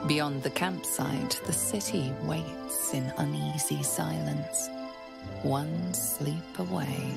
Beyond the campsite, the city waits in uneasy silence, one sleep away.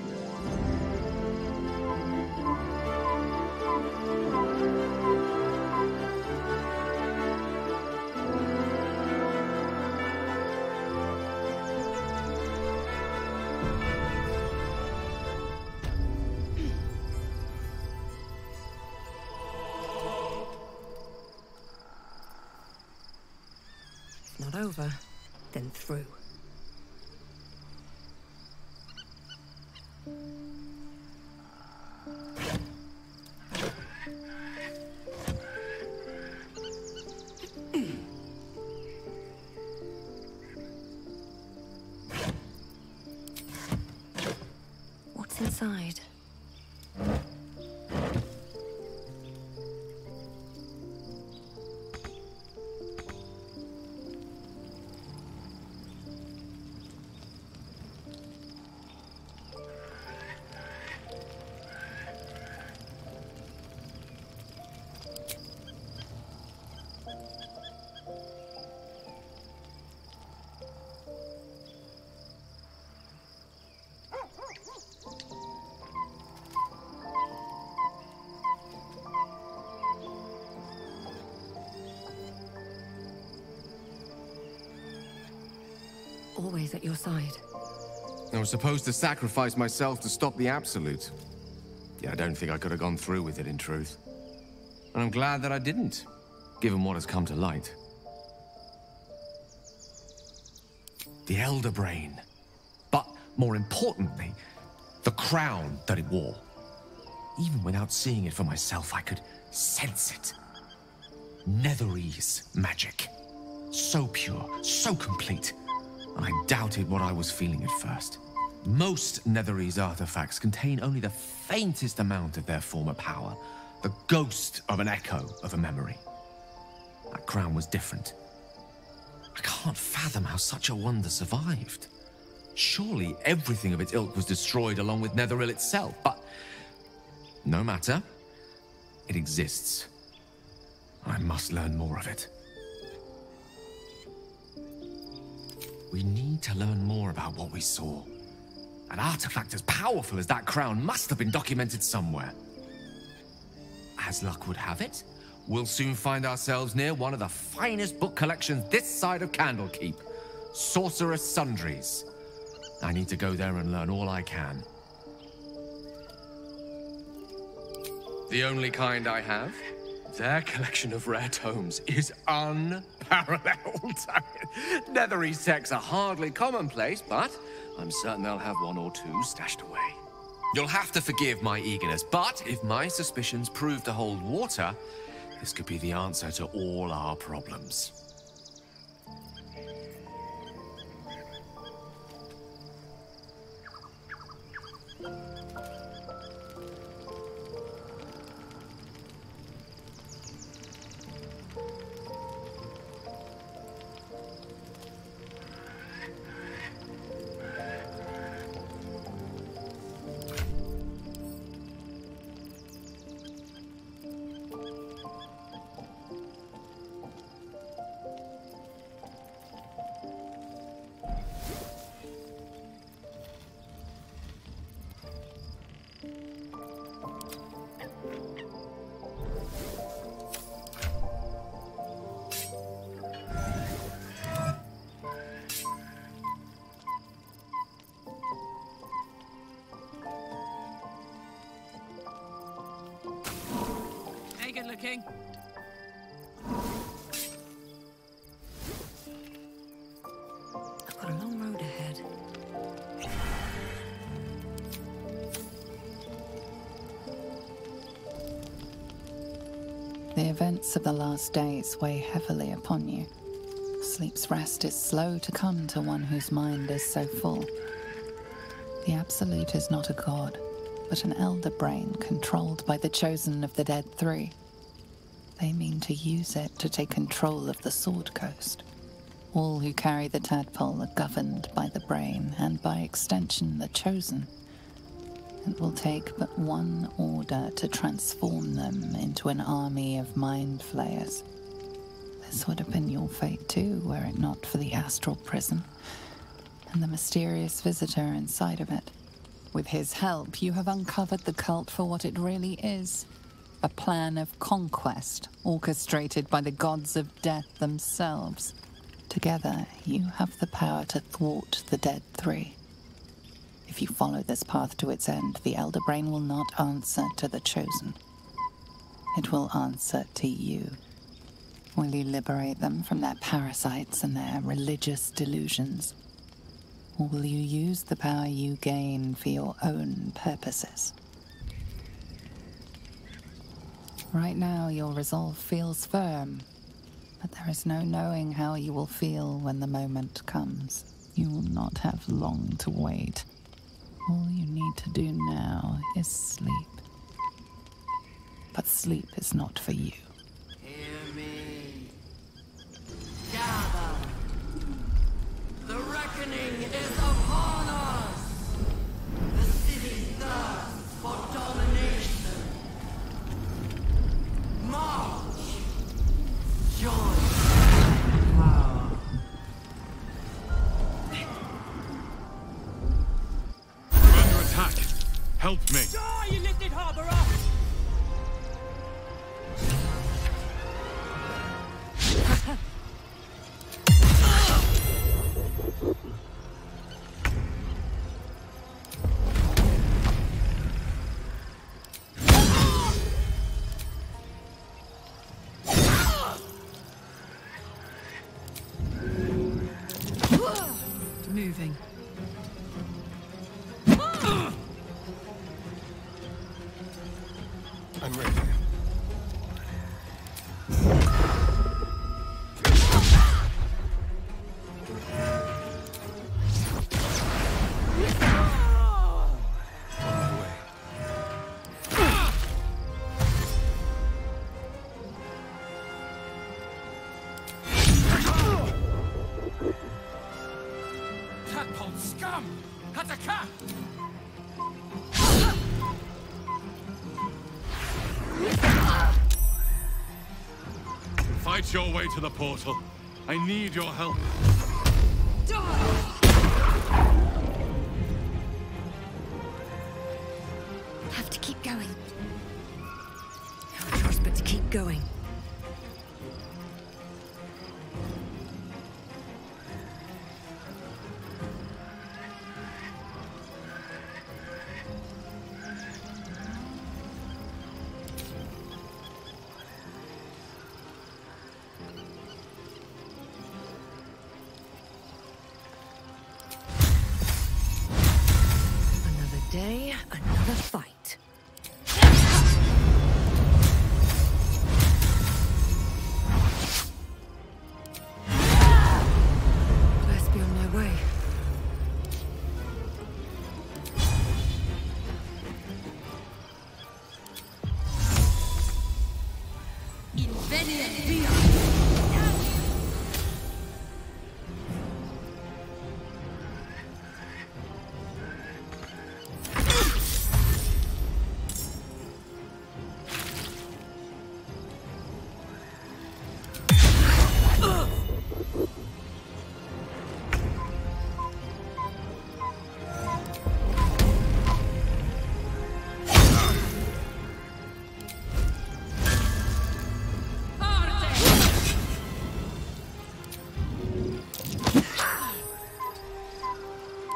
Not over, then through. What's inside? Always at your side. I was supposed to sacrifice myself to stop the Absolute. Yeah, I don't think I could have gone through with it, in truth. And I'm glad that I didn't, given what has come to light. The Elder Brain. But, more importantly, the crown that it wore. Even without seeing it for myself, I could sense it. Netherese magic. So pure, so complete. And I doubted what I was feeling at first. Most Netherese artifacts contain only the faintest amount of their former power, the ghost of an echo of a memory. That crown was different. I can't fathom how such a wonder survived. Surely everything of its ilk was destroyed along with Netheril itself, but no matter. It exists. I must learn more of it. We need to learn more about what we saw. An artifact as powerful as that crown must have been documented somewhere. As luck would have it, we'll soon find ourselves near one of the finest book collections this side of Candlekeep, Sorceress Sundries. I need to go there and learn all I can. The only kind I have? Their collection of rare tomes is unparalleled. Netherese texts are hardly commonplace, but I'm certain they'll have one or two stashed away. You'll have to forgive my eagerness, but if my suspicions prove to hold water, this could be the answer to all our problems. Good looking. I've got a long road ahead. The events of the last days weigh heavily upon you. Sleep's rest is slow to come to one whose mind is so full. The Absolute is not a god, but an elder brain controlled by the chosen of the Dead Three. They mean to use it to take control of the Sword Coast. All who carry the tadpole are governed by the brain, and by extension the chosen. It will take but one order to transform them into an army of mind flayers. This would have been your fate too, were it not for the astral prison and the mysterious visitor inside of it. With his help, you have uncovered the cult for what it really is. A plan of conquest, orchestrated by the gods of death themselves. Together, you have the power to thwart the Dead Three. If you follow this path to its end, the Elder Brain will not answer to the Chosen. It will answer to you. Will you liberate them from their parasites and their religious delusions? Or will you use the power you gain for your own purposes? Right now, your resolve feels firm, but there is no knowing how you will feel when the moment comes. You will not have long to wait. All you need to do now is sleep. But sleep is not for you. Hear me. Gather. The reckoning is upon us. The city thirsts for domination. March. Join power. We're under attack. Help me. Die, you lifted harborer! Moving. I'm ready. Tadpole scum! Hataka! Fight your way to the portal. I need your help. Have to keep going. No choice but to keep going. Another day, another fight. Best be on my way.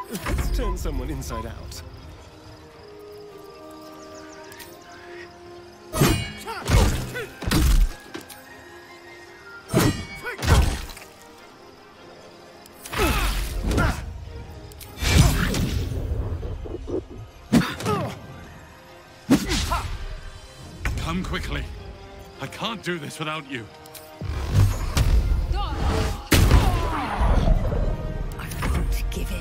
Let's turn someone inside out. Come quickly. I can't do this without you. I won't give in.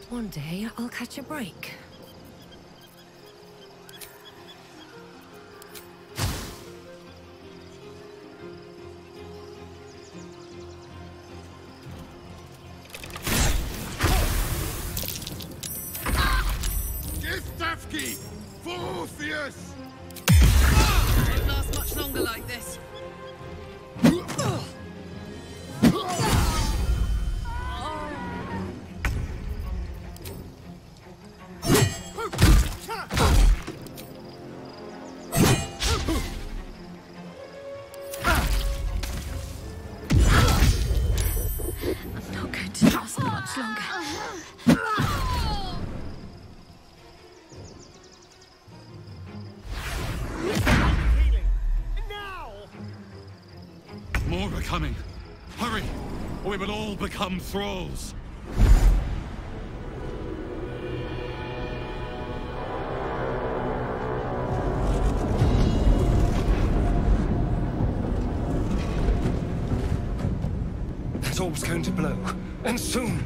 One day, I'll catch a break. much longer. Healing! Now! More are coming. Hurry, or we will all become thralls. That orb's going to blow, and soon.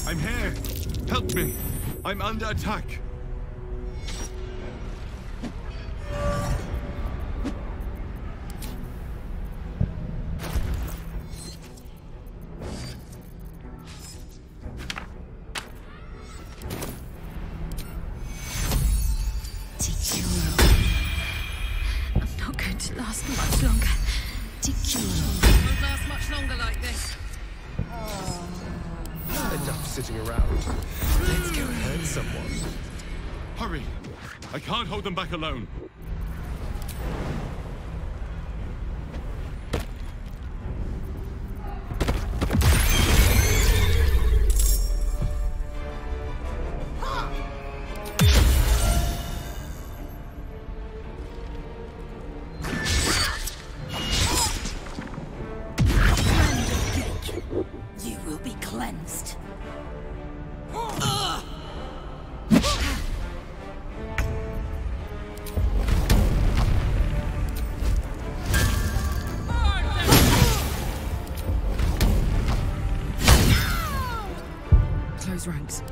I'm here. Help me. I'm under attack. I'm not going to last much longer. Won't last much longer like this. Enough sitting around. Let's go hurt someone. Hurry. I can't hold them back alone. You will be cleansed. Close ranks.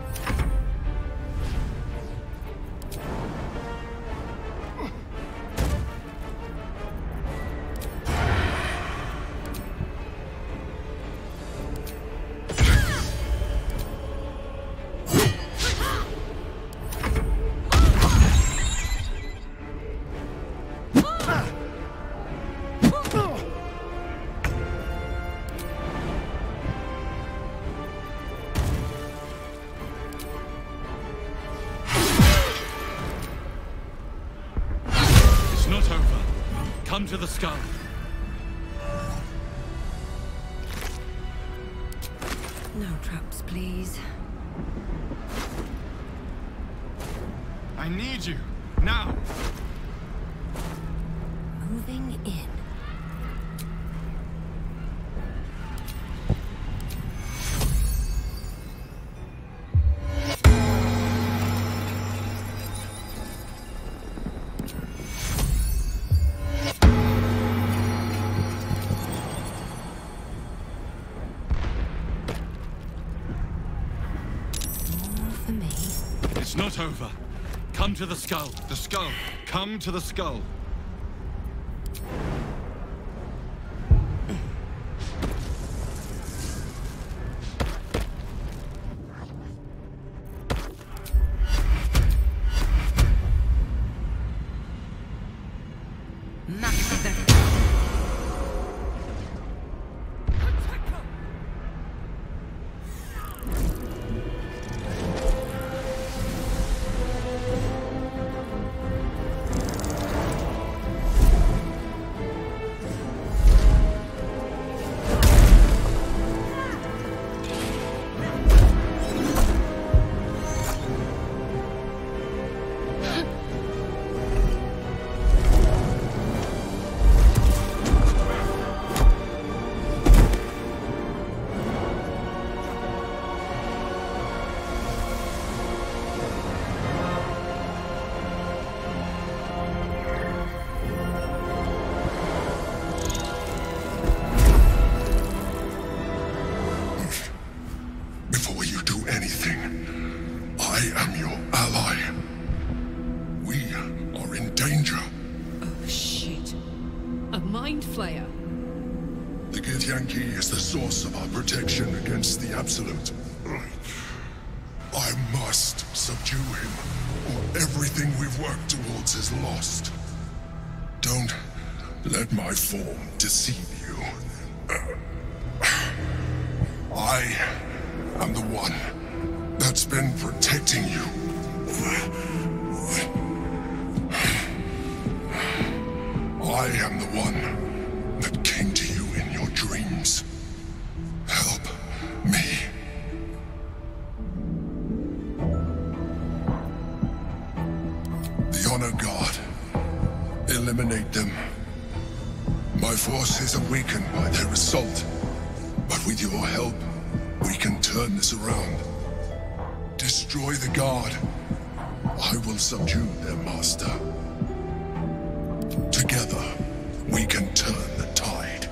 Not over. Come to the skull. No traps, please. I need you. Now. Moving in. It's not over. Come to the skull. The skull. Come to the skull. your ally. We are in danger. Oh, shit. A mind flayer. The Githyanki is the source of our protection against the Absolute. I must subdue him, or everything we've worked towards is lost. Don't let my form deceive you. I am the one that's been protecting you. I am the one that came to you in your dreams. Help me. The Honor God. Eliminate them. My forces are weakened by their assault, but with your help, we can turn this around. Destroy the Guard. I will subdue their master. Together, we can turn the tide.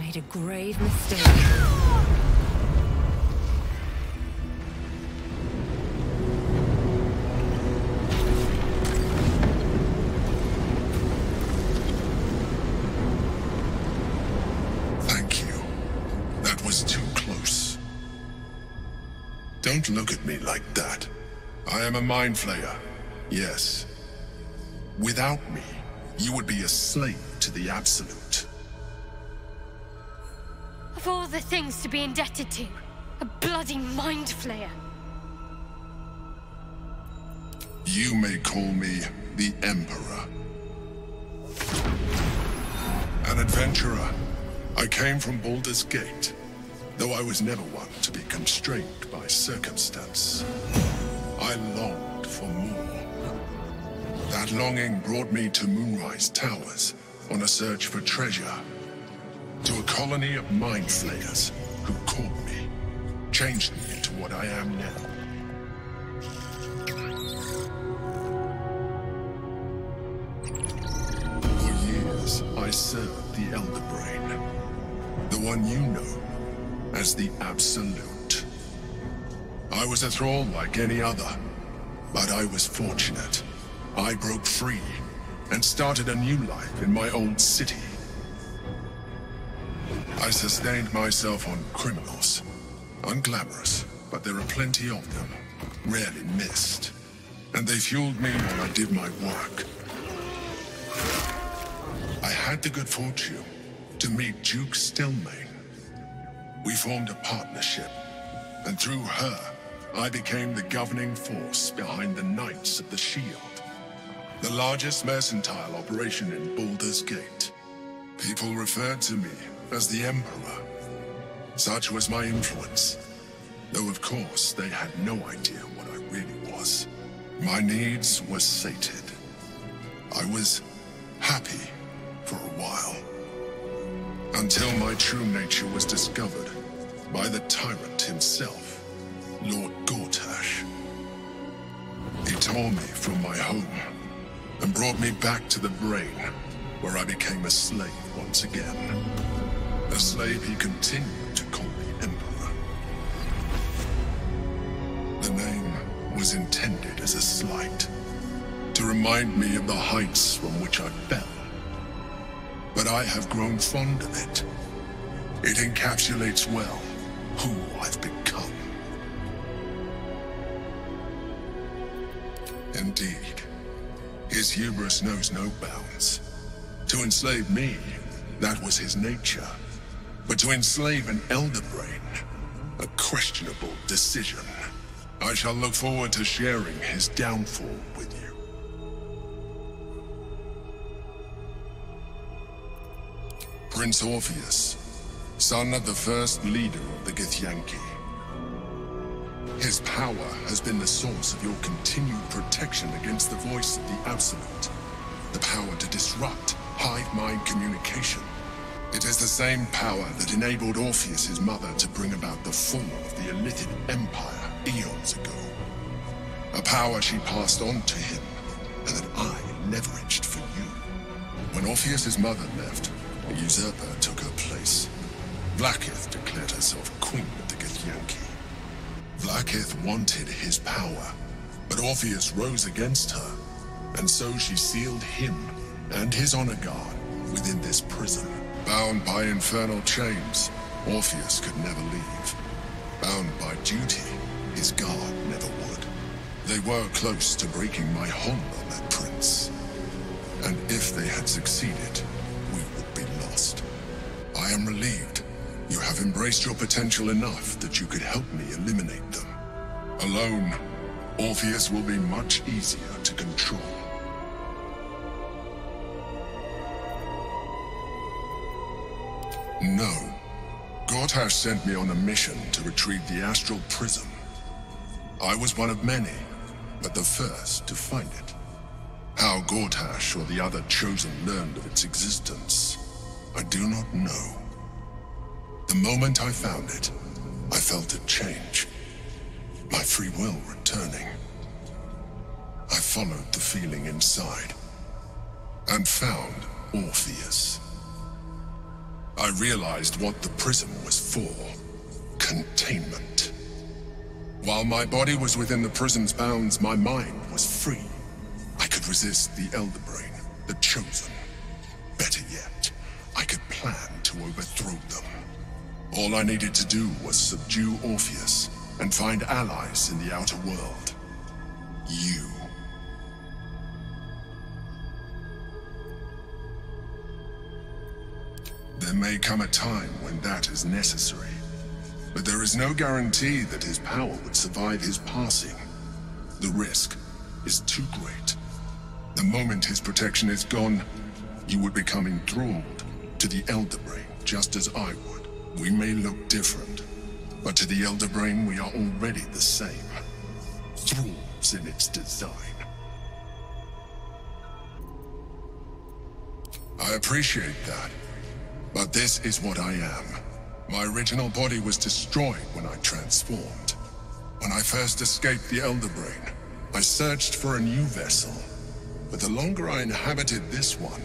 made a grave mistake. Thank you. That was too close. Don't look at me like that. I am a mind flayer, yes. Without me, you would be a slave to the Absolute. Of all the things to be indebted to, a bloody mind flayer. You may call me the Emperor. An adventurer. I came from Baldurs Gate, though I was never one to be constrained by circumstance. I longed for more. That longing brought me to Moonrise Towers on a search for treasure. To a colony of mind flayers who caught me, changed me into what I am now. For years, I served the Elder Brain, the one you know as the Absolute. I was a thrall like any other, but I was fortunate. I broke free and started a new life in my old city. I sustained myself on criminals. Unglamorous, but there are plenty of them, rarely missed. And they fueled me while I did my work. I had the good fortune to meet Duke Stillmain. We formed a partnership, and through her, I became the governing force behind the Knights of the Shield, the largest mercantile operation in Baldurs Gate. People referred to me as the Emperor. Such was my influence, though of course they had no idea what I really was. My needs were sated. I was happy for a while, until my true nature was discovered by the tyrant himself, Lord Gortash. He tore me from my home and brought me back to the Brain, where I became a slave once again. A slave he continued to call me Emperor. The name was intended as a slight, to remind me of the heights from which I fell. But I have grown fond of it. It encapsulates well who I've become. Indeed, his hubris knows no bounds. To enslave me, that was his nature. But to enslave an Elder Brain, a questionable decision. I shall look forward to sharing his downfall with you. Prince Orpheus, son of the first leader of the Githyanki. His power has been the source of your continued protection against the voice of the Absolute. The power to disrupt hive mind communication. It is the same power that enabled Orpheus's mother to bring about the fall of the Illithid Empire eons ago. A power she passed on to him, and that I leveraged for you. When Orpheus's mother left, a usurper took her place. Vlaakith declared herself queen of the Githyanki. Vlaakith wanted his power, but Orpheus rose against her, and so she sealed him and his honor guard within this prison. Bound by infernal chains, Orpheus could never leave. Bound by duty, his guard never would. They were close to breaking my hold on that prince. And if they had succeeded, we would be lost. I am relieved. You have embraced your potential enough that you could help me eliminate them. Alone, Orpheus will be much easier to control. No. Gortash sent me on a mission to retrieve the Astral Prism. I was one of many, but the first to find it. How Gortash or the other Chosen learned of its existence, I do not know. The moment I found it, I felt a change. My free will returning. I followed the feeling inside, and found Orpheus. I realized what the prism was for. Containment. While my body was within the prison's bounds, my mind was free. I could resist the Elder Brain, the Chosen. Better yet, I could plan to overthrow them. All I needed to do was subdue Orpheus and find allies in the outer world. You. There may come a time when that is necessary, but there is no guarantee that his power would survive his passing. The risk is too great. The moment his protection is gone, you would become enthralled to the Elder Brain, just as I would. We may look different, but to the Elder Brain we are already the same. Thralls in its design. I appreciate that, but this is what I am. My original body was destroyed when I transformed. When I first escaped the Elder Brain, I searched for a new vessel, but the longer I inhabited this one,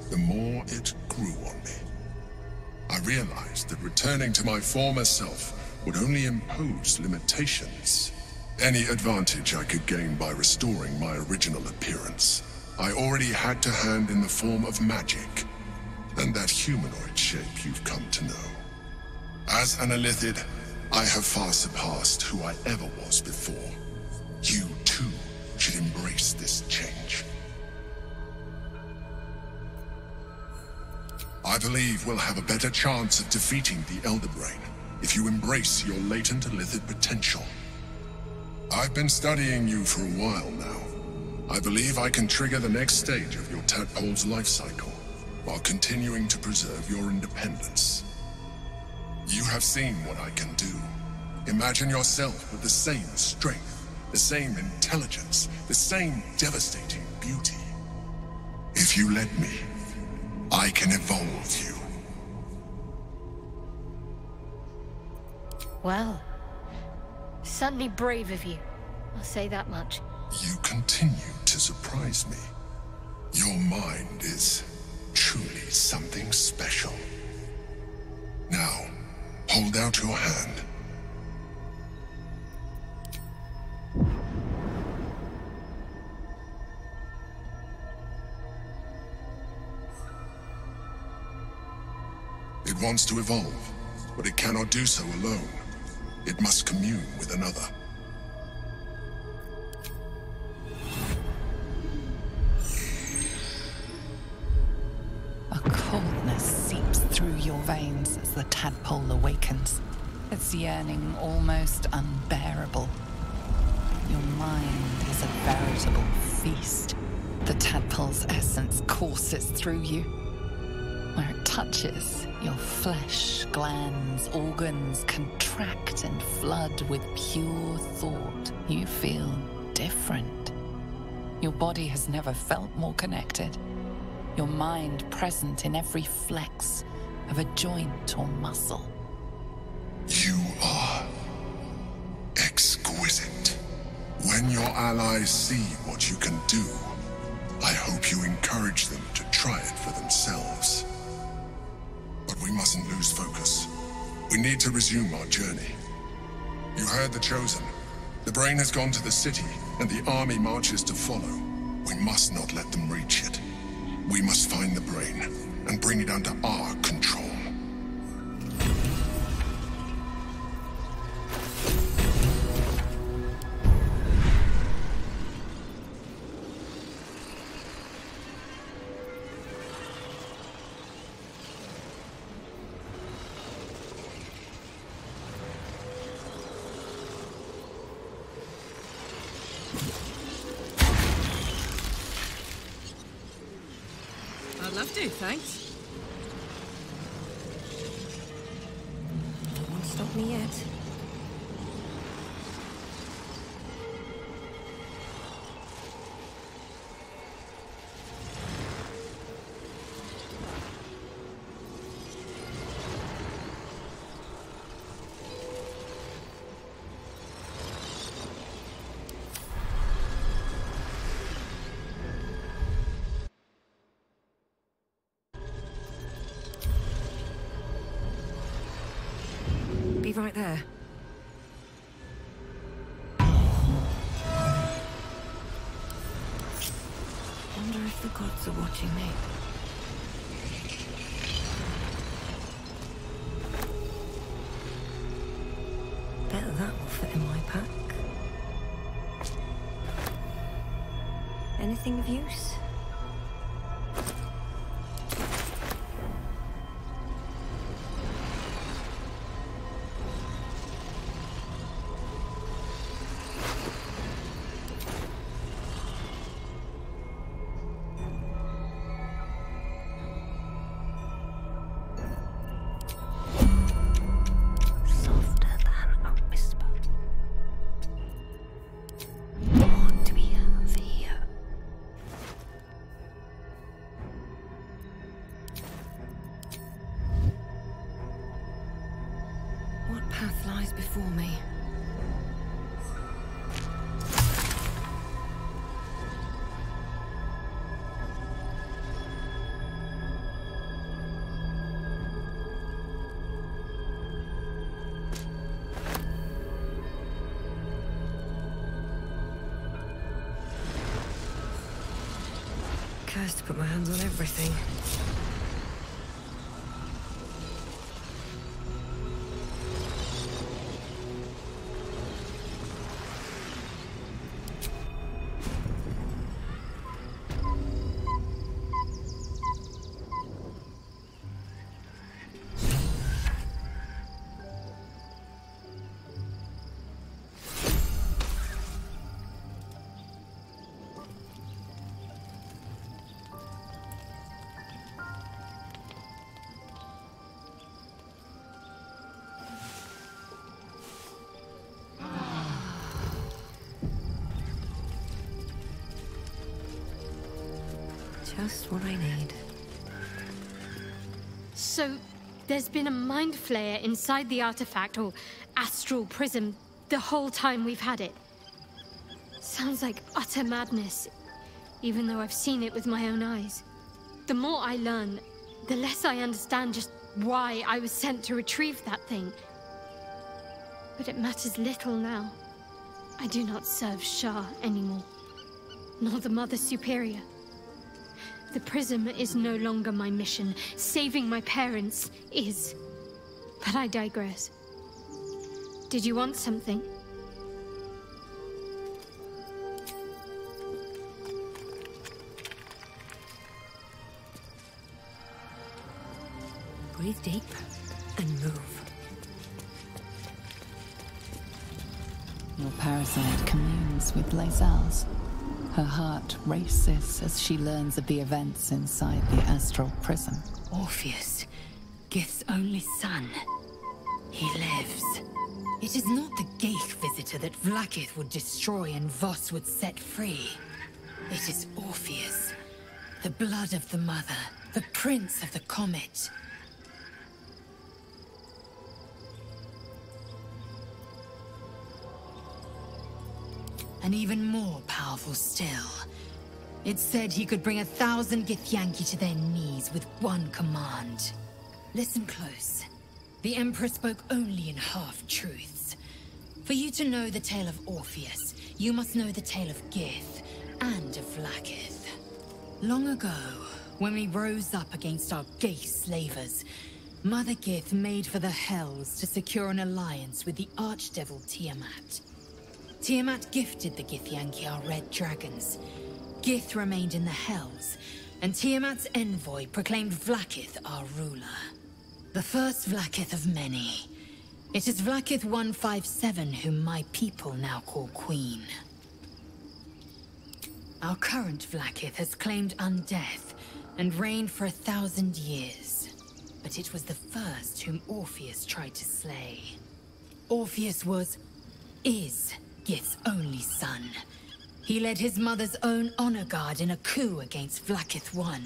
the more it grew on me. I realized that returning to my former self would only impose limitations. Any advantage I could gain by restoring my original appearance, I already had to hand in the form of magic, and that humanoid shape you've come to know. As an Illithid, I have far surpassed who I ever was before. You, too, should embrace this change. I believe we'll have a better chance of defeating the Elder Brain if you embrace your latent Illithid potential. I've been studying you for a while now. I believe I can trigger the next stage of your tadpole's life cycle, while continuing to preserve your independence. You have seen what I can do. Imagine yourself with the same strength, the same intelligence, the same devastating beauty. If you let me, I can evolve you. Well, certainly brave of you. I'll say that much. You continue to surprise me. Your mind is truly something special. Now, hold out your hand. It wants to evolve, but it cannot do so alone. It must commune with another. A coldness seeps through your veins as the tadpole awakens, its yearning almost unbearable. Your mind is a veritable feast. The tadpole's essence courses through you. Where it touches, your flesh, glands, organs contract and flood with pure thought. You feel different. Your body has never felt more connected. Your mind present in every flex of a joint or muscle. You are exquisite. When your allies see what you can do, I hope you encourage them to try it for themselves. But we mustn't lose focus. We need to resume our journey. You heard the Chosen. The Brain has gone to the city, and the army marches to follow. We must not let them reach it. We must find the Brain, and bring it under our control. I'd love to, thanks. Won't stop me yet. right there. Wonder if the gods are watching me. Bet that will fit in my pack. Anything of use? Before me. Cursed to put my hands on everything. Just what I need. So, there's been a mind flayer inside the artifact, or astral prism, the whole time we've had it. Sounds like utter madness, even though I've seen it with my own eyes. The more I learn, the less I understand just why I was sent to retrieve that thing. But it matters little now. I do not serve Shah anymore, nor the Mother Superior. The prism is no longer my mission. Saving my parents is. But I digress. Did you want something? Breathe deep and move. Your parasite communes with Lae'zel's. Her heart races as she learns of the events inside the astral prism. Orpheus, Gith's only son. He lives. It is not the Ghaik visitor that Vlaakith would destroy and Voss would set free. It is Orpheus, the blood of the mother, the prince of the comet. And even more powerful still. It said he could bring 1,000 Githyanki to their knees with one command. Listen close. The Emperor spoke only in half-truths. For you to know the tale of Orpheus, you must know the tale of Gith and of Vlaakith. Long ago, when we rose up against our Ghaik slavers, Mother Gith made for the Hells to secure an alliance with the Archdevil Tiamat. Tiamat gifted the Githyanki our red dragons. Gith remained in the Hells, and Tiamat's envoy proclaimed Vlaakith our ruler. The first Vlaakith of many. It is Vlaakith 157 whom my people now call Queen. Our current Vlaakith has claimed undeath and reigned for 1,000 years. But it was the first whom Orpheus tried to slay. Orpheus is Gith's only son. He led his mother's own honor guard in a coup against Vlaakith I.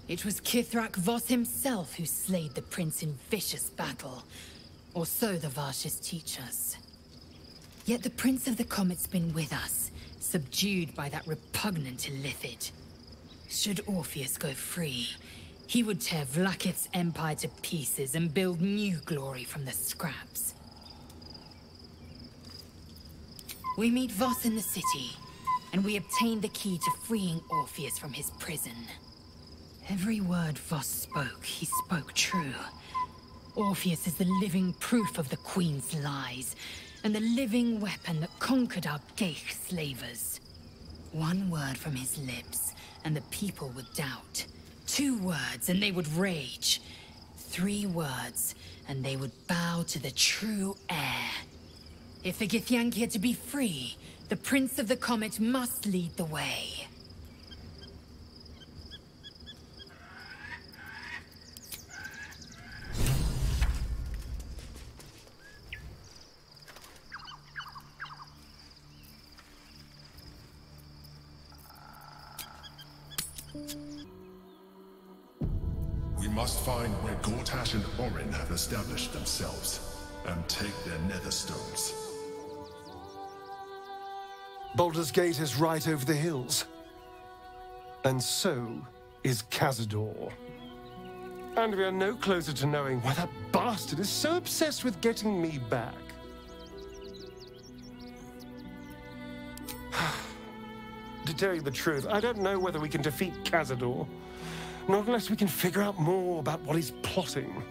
It was Kithrak Voss himself who slayed the prince in vicious battle, or so the Varshas teach us. Yet the Prince of the Comet's been with us, subdued by that repugnant Illithid. Should Orpheus go free, he would tear Vlaakith's empire to pieces and build new glory from the scraps. We meet Voss in the city, and we obtain the key to freeing Orpheus from his prison. Every word Voss spoke, he spoke true. Orpheus is the living proof of the Queen's lies, and the living weapon that conquered our Geich slavers. One word from his lips, and the people would doubt. 2 words, and they would rage. 3 words, and they would bow to the true heir. If the Githyanki are to be free, the Prince of the Comet must lead the way. We must find where Gortash and Orin have established themselves, and take their nether stones. Baldurs Gate is right over the hills. And so is Cazador. And we are no closer to knowing why that bastard is so obsessed with getting me back. To tell you the truth, I don't know whether we can defeat Cazador. Not unless we can figure out more about what he's plotting.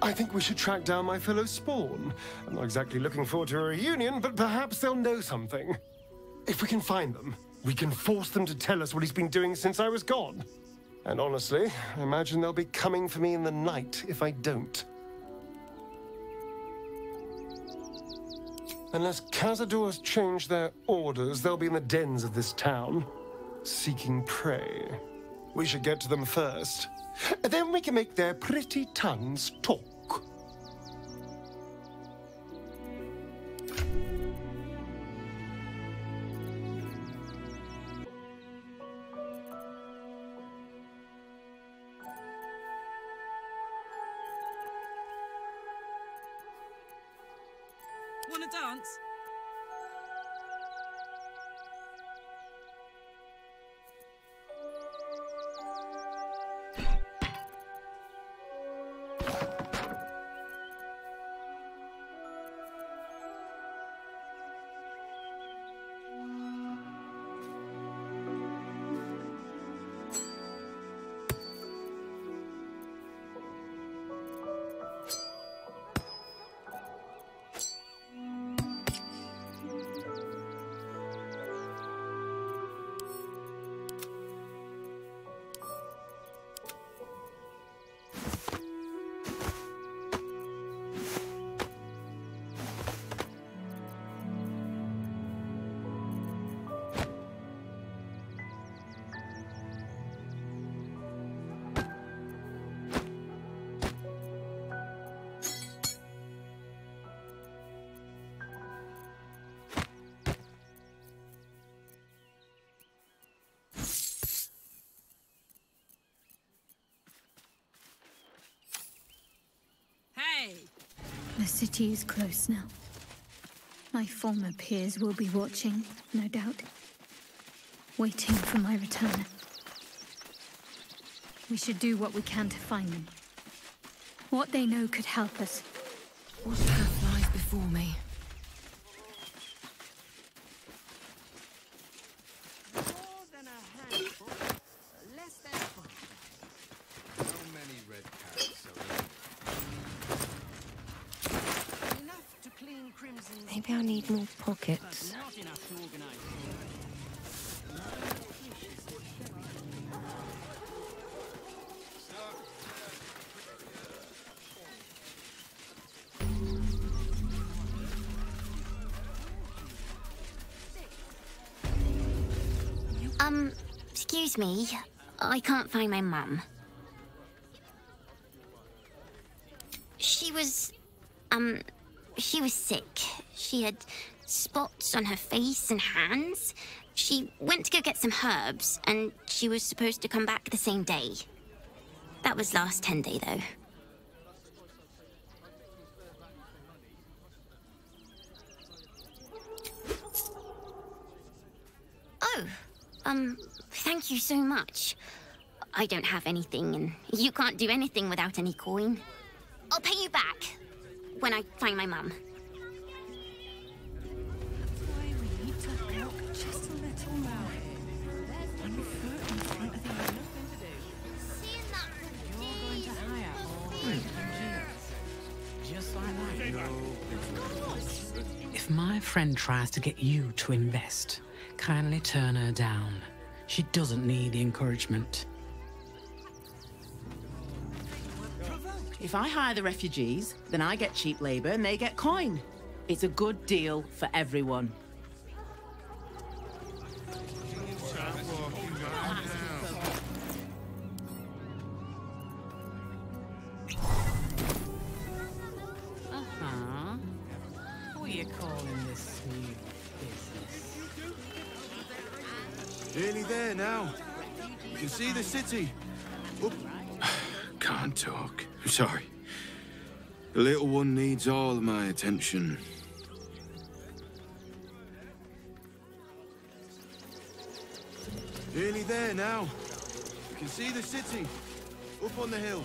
I think we should track down my fellow Spawn. I'm not exactly looking forward to a reunion, but perhaps they'll know something. If we can find them, we can force them to tell us what he's been doing since I was gone. And honestly, I imagine they'll be coming for me in the night if I don't. Unless Cazador's changed their orders, they'll be in the dens of this town, seeking prey. We should get to them first. Then we can make their pretty tongues talk. Wanna dance? The city is close now. My former peers will be watching, no doubt. Waiting for my return. We should do what we can to find them. What they know could help us. What path lies before me? More than a handful, less than a bucket. So many red carrots, so Enough to clean crimson. Maybe I need more pockets. Not enough to organize. Excuse me. I can't find my mum. She was sick. She had spots on her face and hands. She went to go get some herbs, and she was supposed to come back the same day. That was last 10 day, though. Oh, thank you so much. I don't have anything, and you can't do anything without any coin. I'll pay you back when I find my mum. That's why we If my friend tries to get you to invest, kindly turn her down. She doesn't need the encouragement. If I hire the refugees, then I get cheap labor and they get coin. It's a good deal for everyone. What are you calling this new business? Nearly there now. You can see the city. Up. Can't talk. I'm sorry. The little one needs all my attention. Nearly there now. You can see the city. Up on the hill.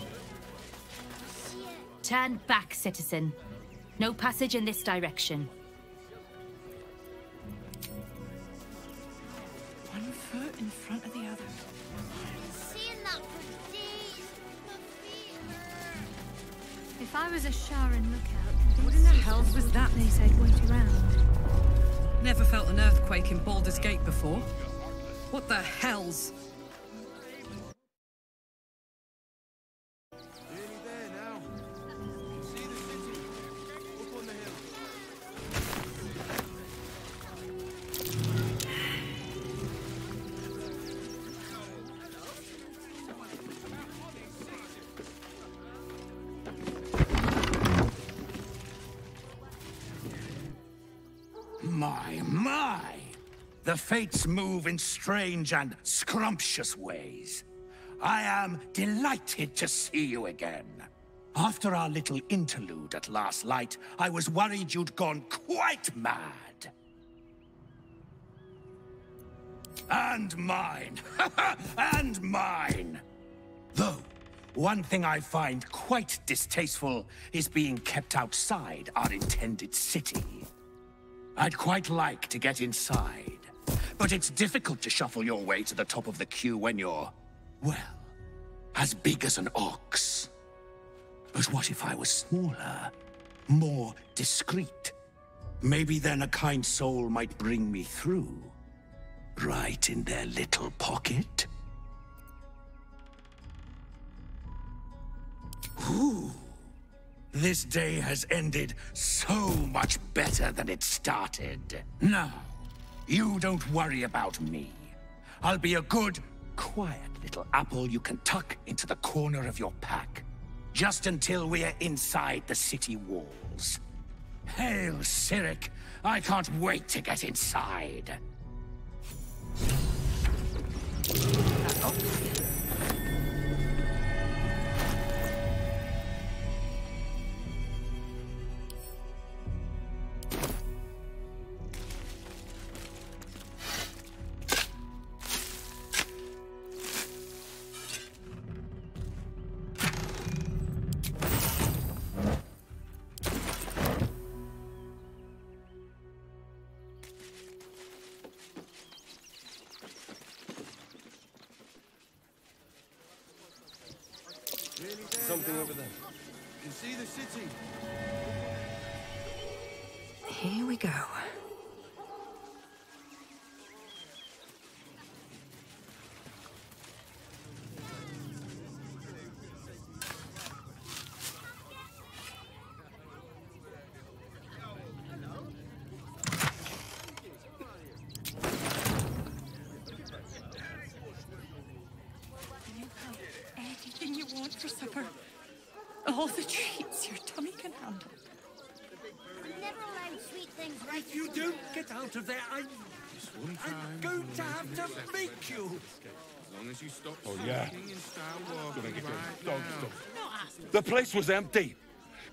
Turn back, citizen. No passage in this direction. One foot in front of the other. If I was a Sharan lookout, what in the hell was that they said wait around? Never felt an earthquake in Baldurs Gate before. What the hell's... My! The fates move in strange and scrumptious ways. I am delighted to see you again. After our little interlude at last light, I was worried you'd gone quite mad. And mine. And mine. Though, one thing I find quite distasteful is being kept outside our intended city. I'd quite like to get inside, but it's difficult to shuffle your way to the top of the queue when you're, well, as big as an ox. But what if I was smaller, more discreet? Maybe then a kind soul might bring me through, right in their little pocket. Ooh. This day has ended so much better than it started. Now, you don't worry about me. I'll be a good, quiet little apple you can tuck into the corner of your pack, just until we're inside the city walls. Hail, Cyric! I can't wait to get inside. Something over there. You can see the city. Here we go. Anything you want for supper. All the treats your tummy can handle. Never allowed sweet things. If you don't get out of there, I'm going to have to make you. As long as you stop yeah. smoking and start walking Gonna get right dog now. stuff. The place was empty.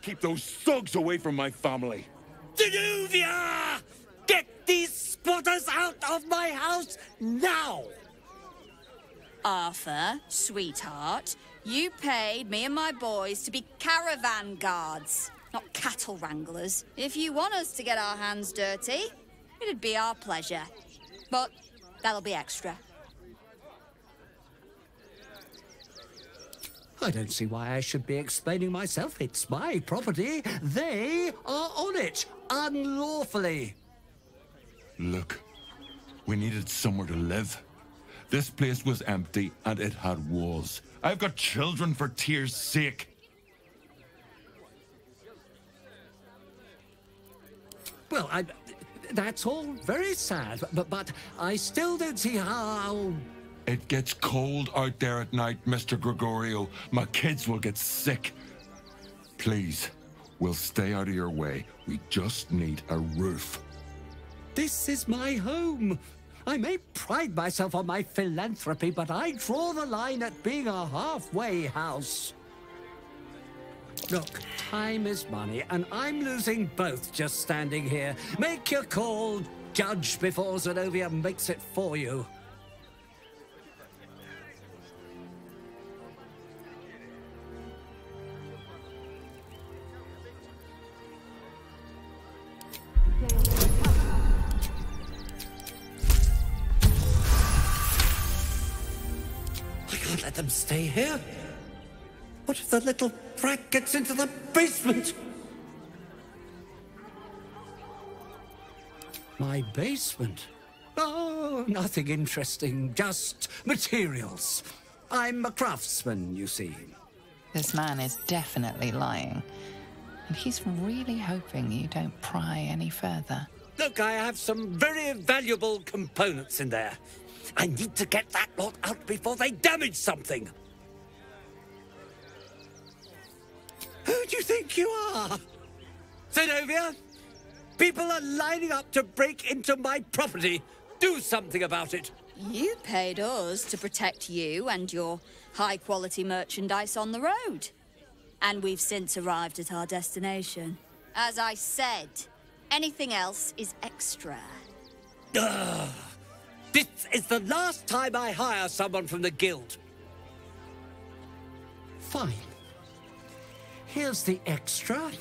Keep those thugs away from my family. Danuvia! Get these spotters out of my house now! Arthur, sweetheart, you paid me and my boys to be caravan guards, not cattle wranglers. If you want us to get our hands dirty, it'd be our pleasure. But that'll be extra. I don't see why I should be explaining myself. It's my property. They are on it. unlawfully. Look, we needed somewhere to live. This place was empty and it had walls. I've got children for tears' sake. Well, that's all very sad, but I still don't see how... It gets cold out there at night, Mr. Gregorio. My kids will get sick. Please, we'll stay out of your way. We just need a roof. This is my home. I may pride myself on my philanthropy, but I draw the line at being a halfway house. Look, time is money, and I'm losing both just standing here. Make your call, judge, before Zenobia makes it for you. I can't let them stay here. What if the little brat gets into the basement? My basement? Oh, nothing interesting, just materials. I'm a craftsman, you see. This man is definitely lying. And he's really hoping you don't pry any further. Look, I have some very valuable components in there. I need to get that lot out before they damage something. Who do you think you are? Zenobia? People are lining up to break into my property. Do something about it. You paid us to protect you and your high-quality merchandise on the road. And we've since arrived at our destination. As I said, anything else is extra. Ugh. This is the last time I hire someone from the guild. Fine. Here's the extra.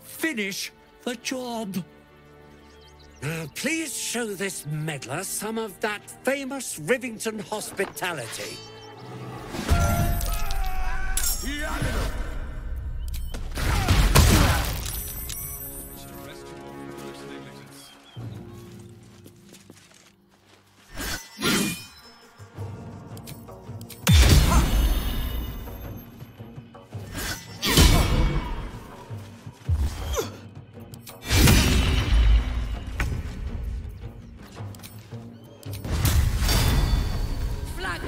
Finish the job. Please show this meddler some of that famous Rivington hospitality. Flag!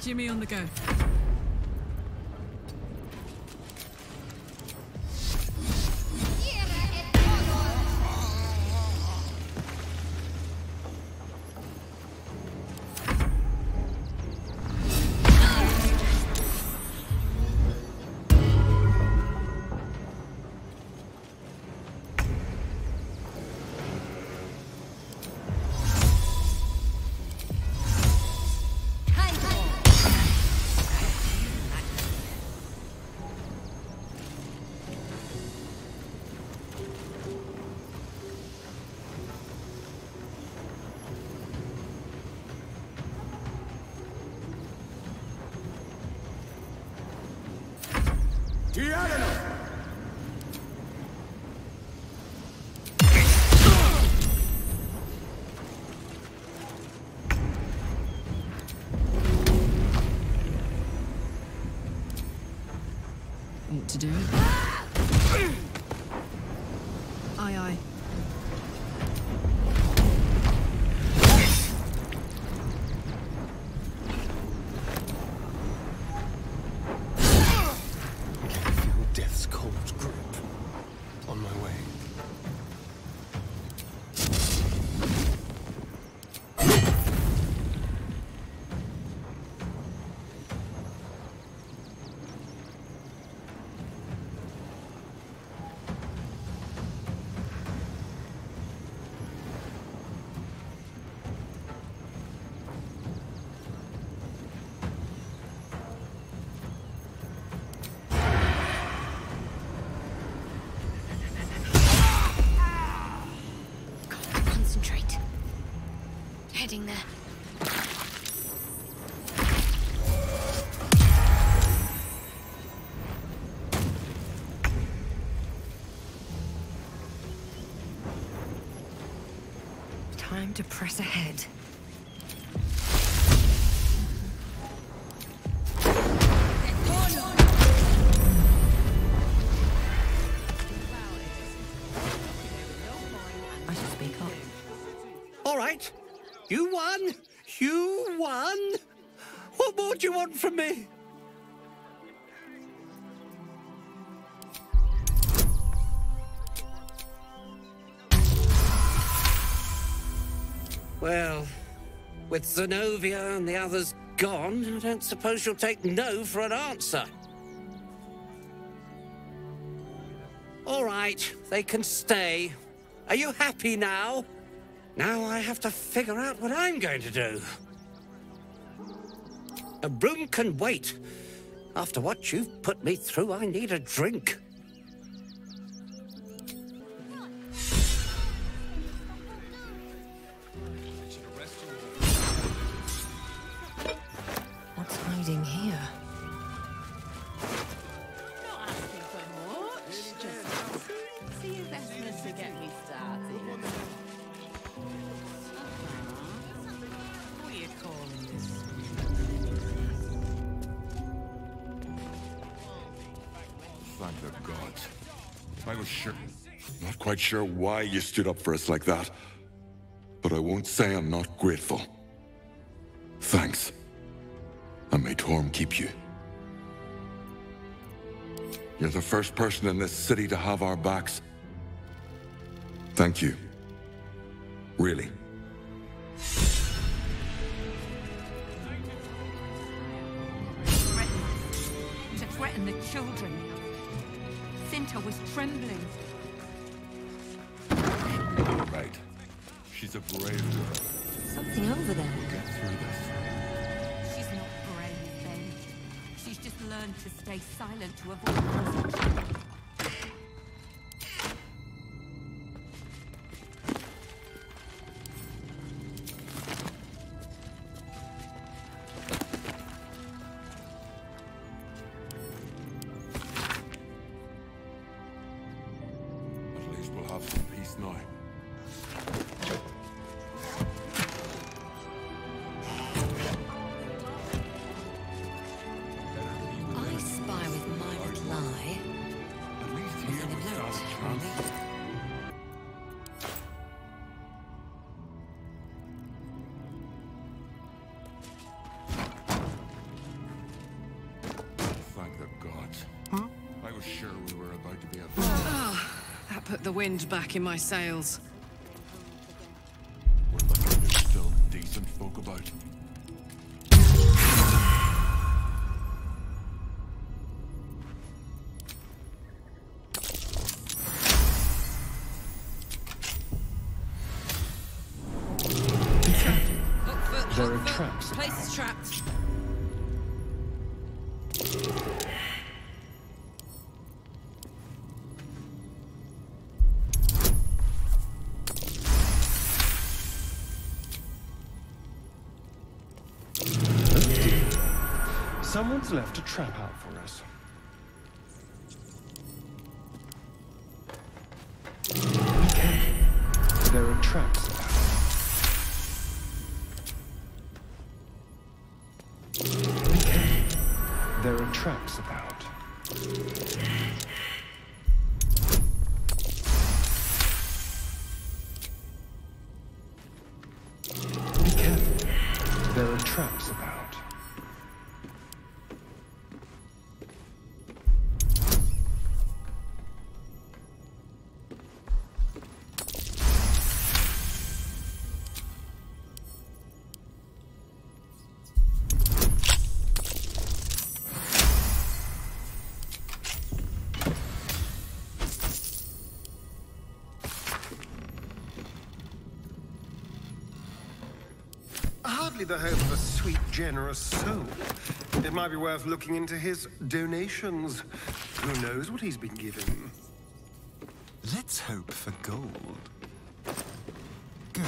Jimmy on the go. What to do? Aye, aye. I can feel death's cold grip on my way. Concentrate. Heading there. Time to press ahead. I should speak up. All right. You won. You won. What more do you want from me? Well, with Zenobia and the others gone, I don't suppose you'll take no for an answer. All right, they can stay. Are you happy now? Now I have to figure out what I'm going to do. A room can wait. After what you've put me through, I need a drink. What's hiding here? Not asking for much. Just see investments to get me started. What are you calling this? Thank the gods. I was sure... Not quite sure why you stood up for us like that. But I won't say I'm not grateful. Thanks. And may Torm keep you. You're the first person in this city to have our backs. Thank you. Really. To threaten the children. Cinta was trembling. Right. She's a brave girl. Something over there. We'll get through this. She's not brave, Ben. She's just learned to stay silent to avoid trouble. At least we'll have some peace now. I spy with my little eye. At least here we stand a chance. Thank the gods. Huh? I was sure we were about to be a... Ah, that put the wind back in my sails. We're lucky there's still decent folk about. There are traps. Place is trapped. Someone's left a trap out for us. Be careful. There are traps about. Be careful. There are traps about. Be careful. There are traps about. Hardly the hope of a sweet, generous soul. It might be worth looking into his donations. Who knows what he's been given? Let's hope for gold. Good.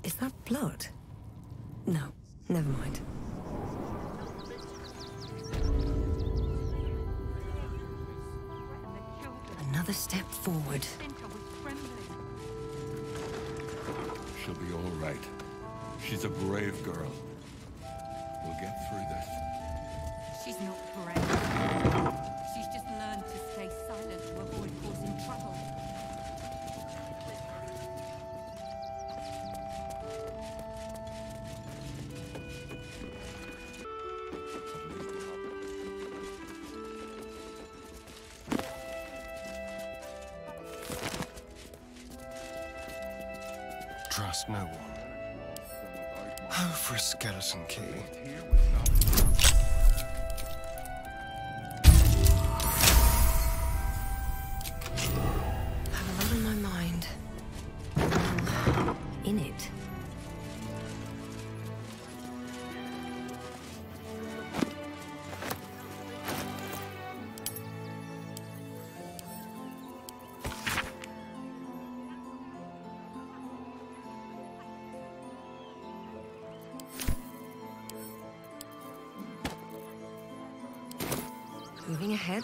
Is that blood? No, never mind. Another step forward. She'll be all right. She's a brave girl. We'll get through this. She's not brave. She's just learned to stay silent to avoid causing trouble. Trust no one. Oh, for a skeleton key. I have a lot on my mind. In it. Moving ahead.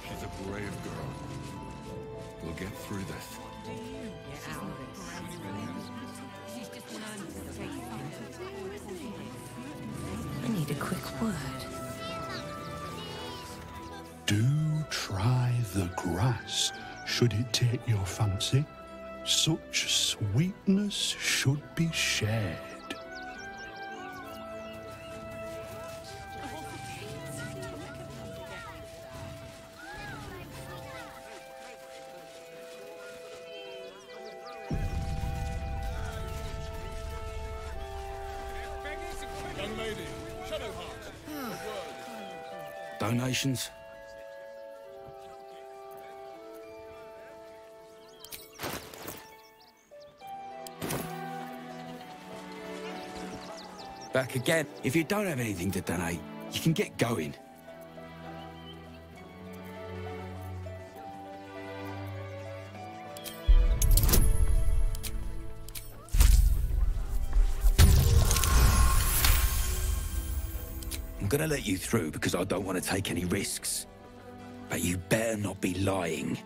She's a brave girl. We'll get through this. I need a quick word. Do try the grass, should it take your fancy. Such sweetness should be shared. Young lady, Shadowheart. Donations? Back again. If you don't have anything to donate, you can get going. I'm gonna let you through because I don't want to take any risks. But you better not be lying.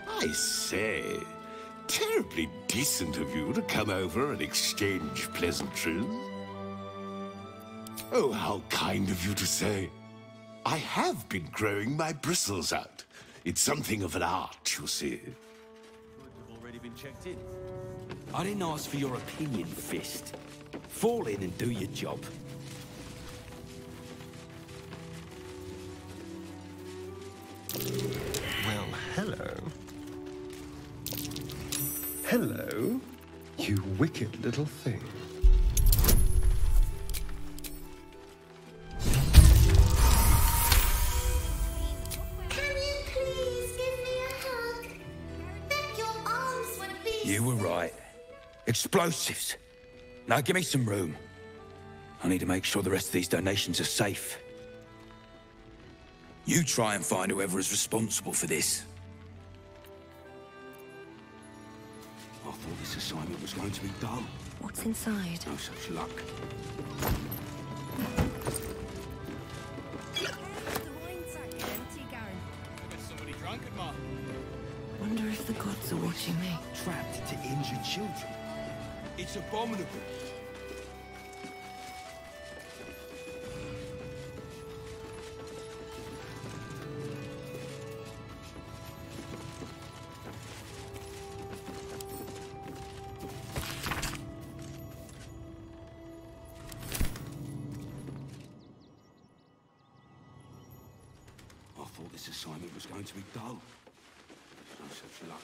I say, terribly decent of you to come over and exchange pleasantries. Oh, how kind of you to say. I have been growing my bristles out. It's something of an art, you see. Already been checked in. I didn't ask for your opinion, Fist. Fall in and do your job. Well, hello. Hello, you wicked little thing. You were right. Explosives. Now give me some room. I need to make sure the rest of these donations are safe. You try and find whoever is responsible for this. I thought this assignment was going to be dull. What's inside? No such luck. Somebody drunk at Ma. Wonder if the gods are watching me. Trapped to injure children. It's abominable. I thought this assignment was going to be dull. No such luck.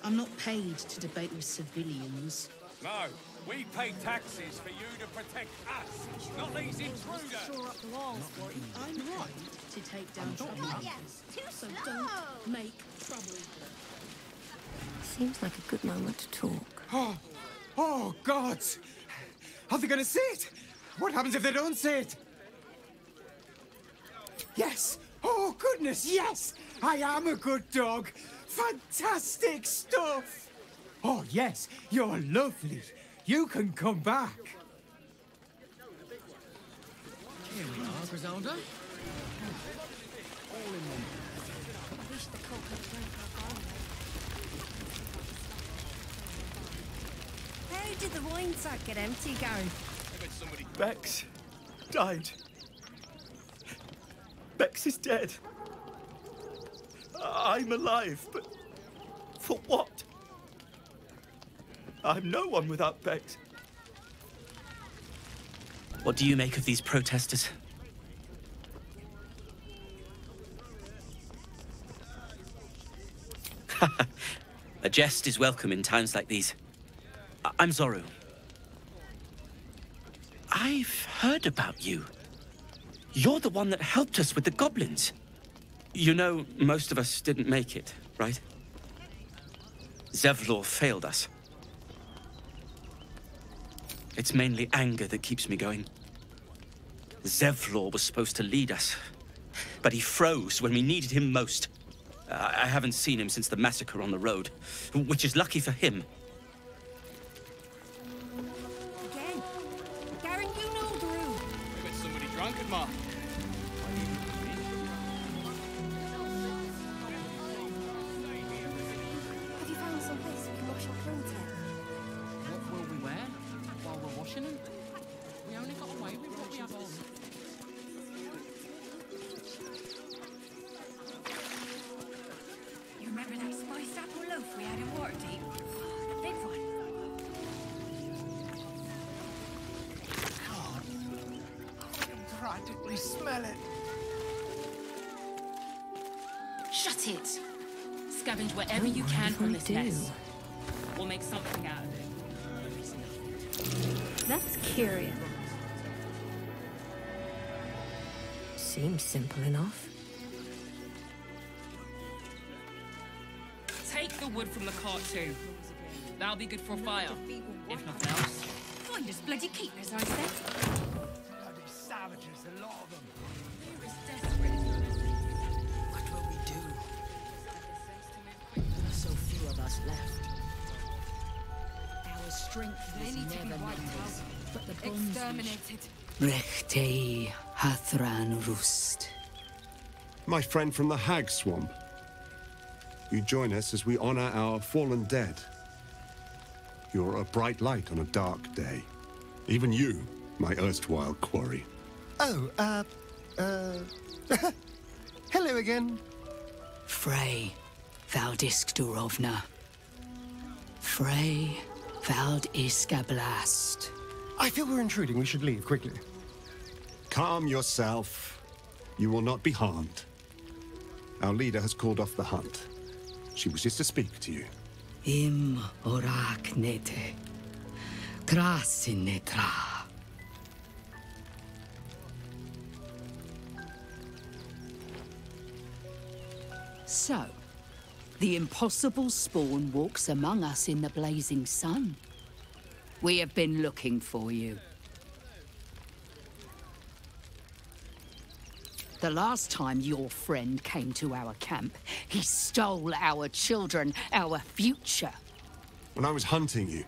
I'm not paid to debate with civilians. No, we pay taxes for you to protect us, not these intruders. Shore up the walls, boy. I'm right to take down troublemakers. So don't make trouble. Seems like a good moment to talk. Oh, gods! Are they gonna see it? What happens if they don't see it? Yes! Oh, goodness, yes! I am a good dog! Fantastic stuff! Oh, yes, you're lovely. You can come back. Here we are, Griselda. How did the wine sack get empty, Garen? Bex died. Bex is dead. I'm alive, but for what? I'm no one without Bex. What do you make of these protesters? A jest is welcome in times like these. I'm Zoru. I've heard about you. You're the one that helped us with the goblins. You know, most of us didn't make it, right? Zevlor failed us. It's mainly anger that keeps me going. Zevlor was supposed to lead us, but he froze when we needed him most. I haven't seen him since the massacre on the road, which is lucky for him. Again. Garen, you know the room. I bet somebody drunk at Ma. Have you found You remember that spiced apple loaf we had in Waterdeep? The big one. I can practically smell it. Shut it! Scavenge whatever you can from this mess. We'll make something out of it. That's curious. Seems simple enough. Take the wood from the cart too. That'll be good for a fire, if nothing else. Find us bloody keepers, I said. Bloody savages, a lot of them. We're as desperate. What will we do? So few of us left. Our strength was never numbers, but the bonds Exterminated. Rechtei Hathran Rust. My friend from the Hag Swamp. You join us as we honor our fallen dead. You're a bright light on a dark day. Even you, my erstwhile quarry. Oh, hello again. Frey Valdisk Durovna. Frey Valdiskablast. I feel we're intruding. We should leave quickly. Calm yourself. You will not be harmed. Our leader has called off the hunt. She wishes to speak to you. Im orak nete. Krasinetra. So, the impossible spawn walks among us in the blazing sun. We have been looking for you. The last time your friend came to our camp, he stole our children, our future. When I was hunting you,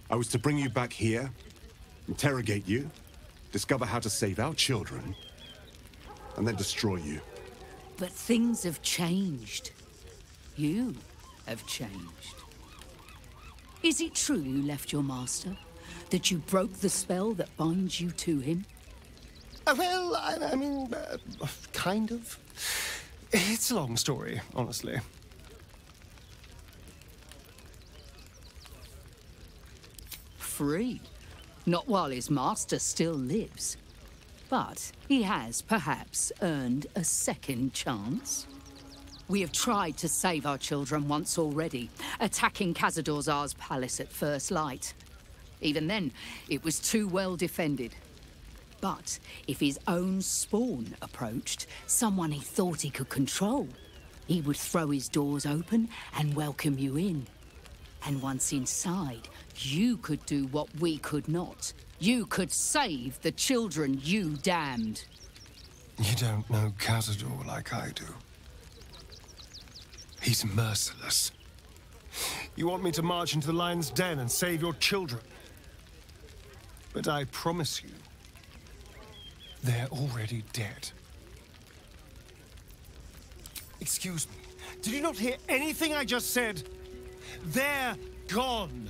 I was to bring you back here, interrogate you, discover how to save our children, and then destroy you. But things have changed. You have changed. Is it true you left your master? That you broke the spell that binds you to him? Well, I mean, kind of. It's a long story, honestly. Free. Not while his master still lives. But he has, perhaps, earned a second chance. We have tried to save our children once already, attacking Khazad-dûr'Zar's palace at first light. Even then, it was too well defended. But if his own spawn approached, someone he thought he could control, he would throw his doors open and welcome you in. And once inside, you could do what we could not. You could save the children you damned. You don't know Khazad-dûr like I do. He's merciless. You want me to march into the lion's den and save your children? But I promise you, they're already dead. Excuse me, did you not hear anything I just said? They're gone!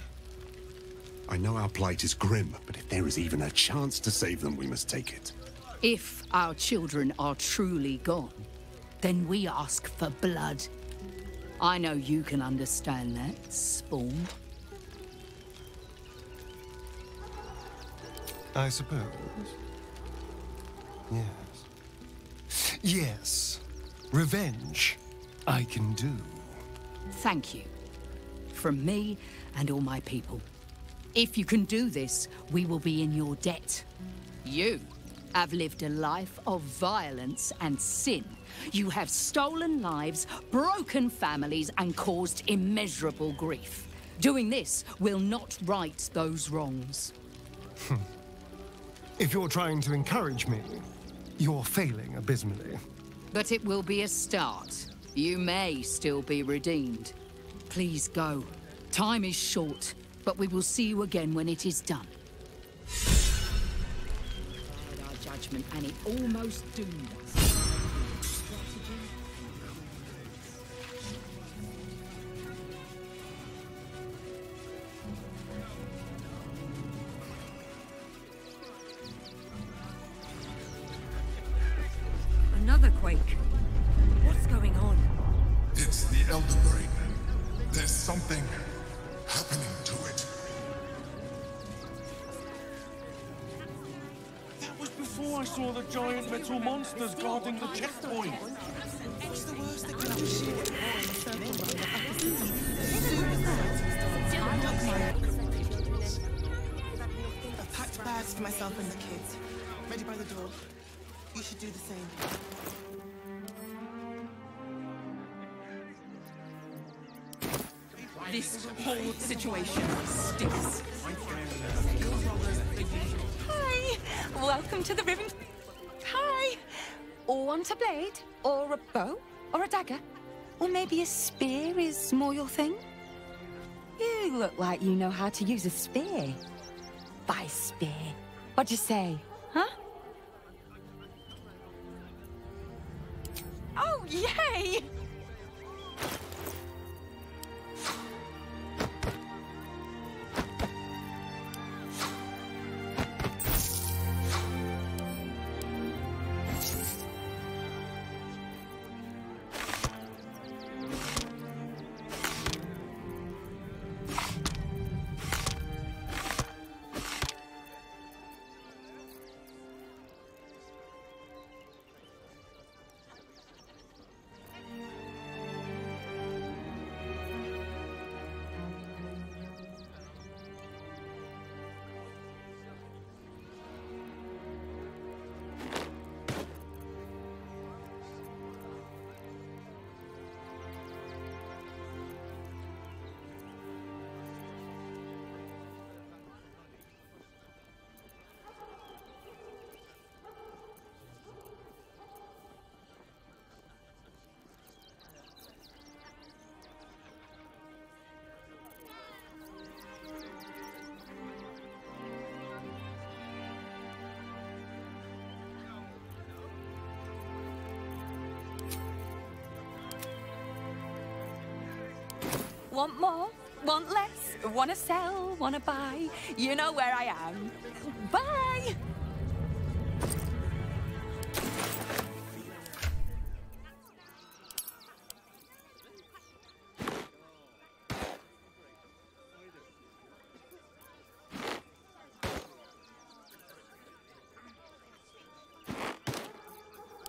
I know our plight is grim, but if there is even a chance to save them, we must take it. If our children are truly gone, then we ask for blood. I know you can understand that, Spawn. I suppose. Yes. Yes. Revenge, I can do. Thank you. From me and all my people. If you can do this, we will be in your debt. You have lived a life of violence and sin. You have stolen lives, broken families, and caused immeasurable grief. Doing this will not right those wrongs. If you're trying to encourage me, you're failing abysmally. But it will be a start. You may still be redeemed. Please go. Time is short, but we will see you again when it is done. Our judgment, and it almost doomed us. something happening to it. That was before I saw the giant metal monsters guarding the checkpoint. What's the worst that can I've packed bags for myself and the kids. Ready by the door. You should do the same. This whole situation stinks. Hi! Welcome to the Riven... Hi! Want a blade? Or a bow? Or a dagger? Or maybe a spear is more your thing? You look like you know how to use a spear. By spear. What'd you say, huh? Oh, yay! Want more? Want less? Wanna sell? Wanna buy? You know where I am. Bye!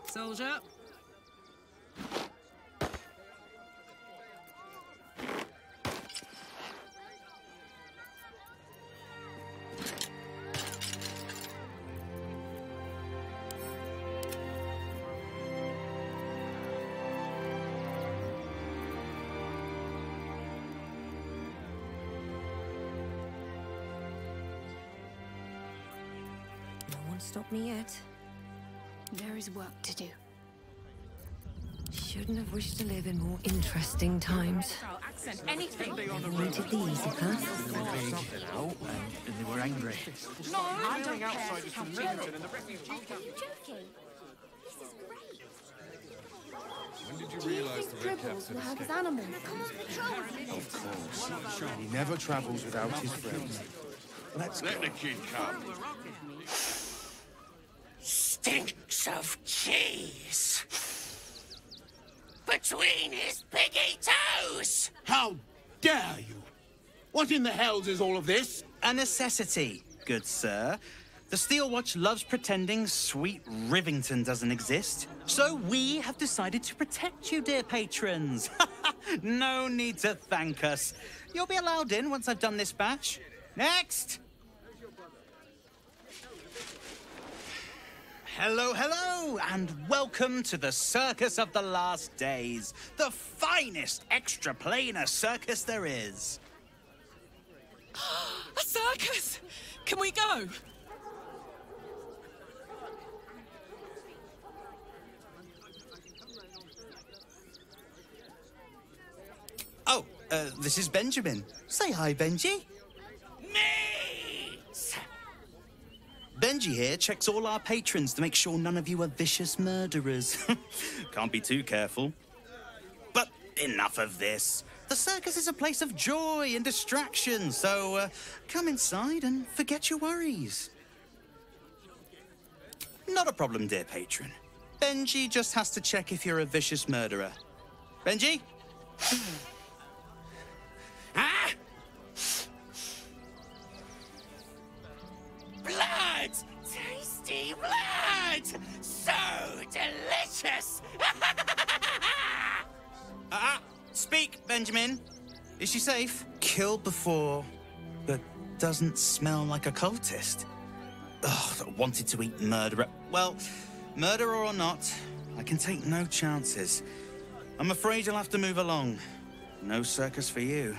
Soldier. No one stopped me yet. There is work to do. Shouldn't have wished to live in more interesting times. Anything. They wanted the easy path. And they were angry. No, I don't care. Outsiders from Livingston and the refugee camp. Are you joking? This is great. When did you Do you realize think the Red Dribbles Caps had will have his escaped? animals? Of Of course. He never travels without his friends. Let's Let the kid come. Stinks of cheese between his piggy toes. How dare you? What in the hells is all of this? A necessity, good sir. The Steel Watch loves pretending sweet Rivington doesn't exist. So we have decided to protect you, dear patrons. No need to thank us. You'll be allowed in once I've done this batch. Next! Hello, hello, and welcome to the Circus of the Last Days, the finest extra-planar circus there is. A circus! Can we go? Oh, this is Benjamin. Say hi, Benji. Benji here checks all our patrons to make sure none of you are vicious murderers. Can't be too careful. But enough of this. The circus is a place of joy and distraction, so come inside and forget your worries. Not a problem, dear patron. Benji just has to check if you're a vicious murderer. Benji? Is she safe? Killed before, but doesn't smell like a cultist. Ugh, wanted to eat murderer. Well, murderer or not, I can take no chances. I'm afraid you'll have to move along. No circus for you.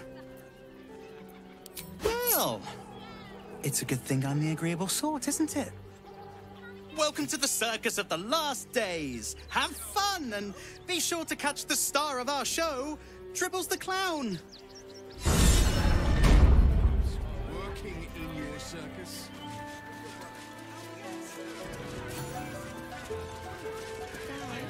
Well, it's a good thing I'm the agreeable sort, isn't it? Welcome to the circus of the last days. Have fun, and be sure to catch the star of our show, Tribbles the Clown. Working in your circus?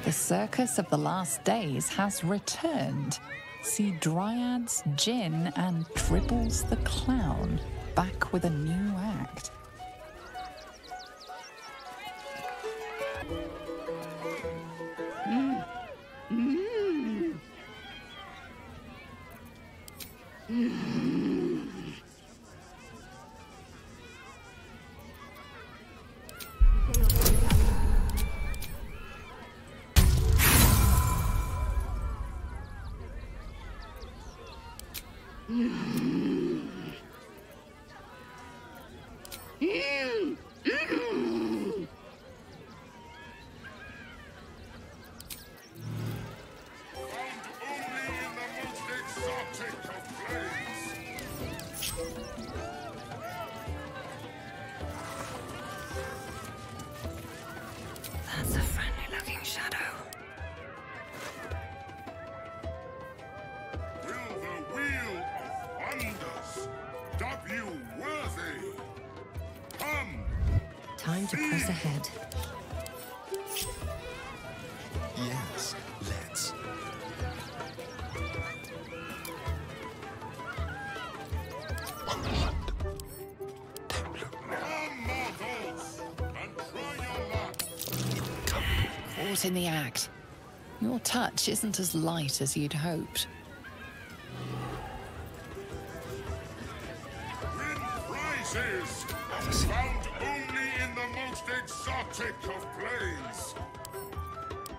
The Circus of the Last Days has returned. See Dryads, Jinn, and Tribbles the Clown back with a new act. That's a friendly-looking shadow. Will the wheel of wonders dub you worthy? Come! Time to press ahead. Yes, let's. On the hunt. Don't look now. Come, mortals, and try your luck. Caught in the act. Your touch isn't as light as you'd hoped. Win prizes found only in the most exotic of plains.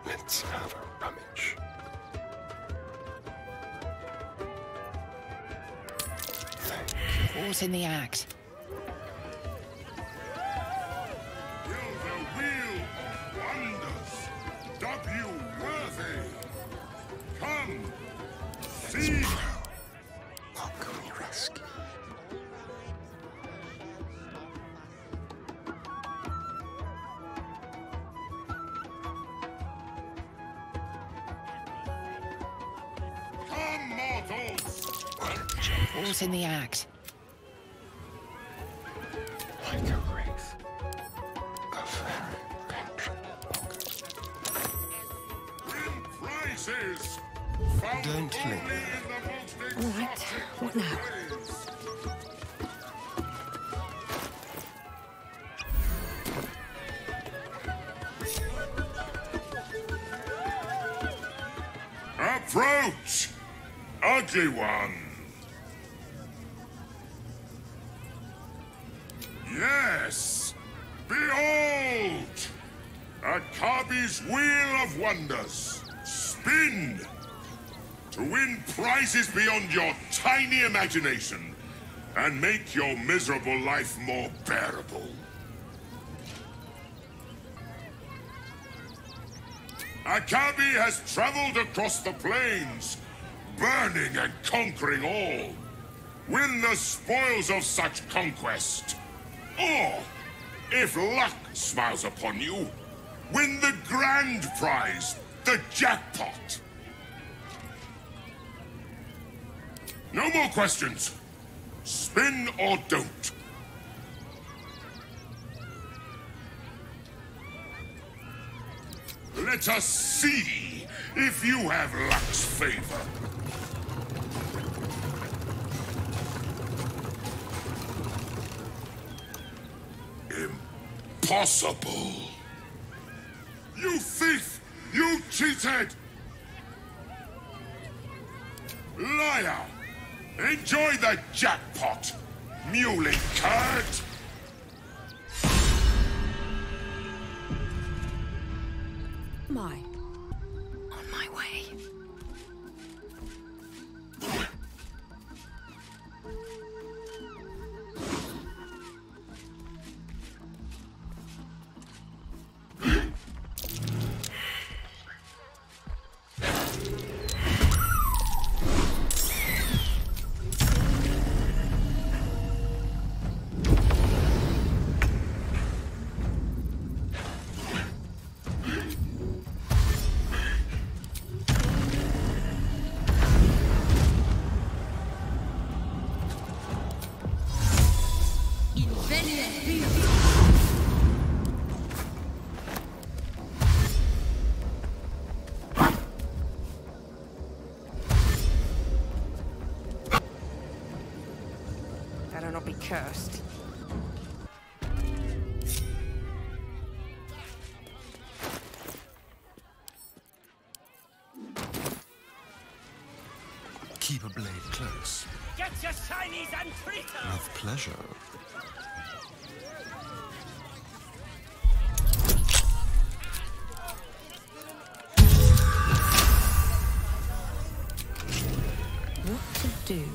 Let's have a rummage. Caught in the act. Will the wheel of wonders dub you worthy? Come, see. What can we rescue? Come, mortals! Caught in the act. Like a wraith. A very Win prizes! Found Don't only linger. in the most All right, exotic what now? plains. Approach, ugly one. Yes, behold, Akabi's Wheel of Wonders. Spin to win prizes beyond your tiny imagination and make your miserable life more bearable. Akabi has traveled across the plains, burning and conquering all. Win the spoils of such conquest. Or, if luck smiles upon you, win the grand prize, the jackpot. No more questions. Spin or don't. Let us see if you have luck's favor. Impossible. You thief! You cheated! Liar! Enjoy the jackpot, muley curd! My. On my way. Better not be cursed. Keep a blade close. Get your shinies and treaters! With pleasure. What to do?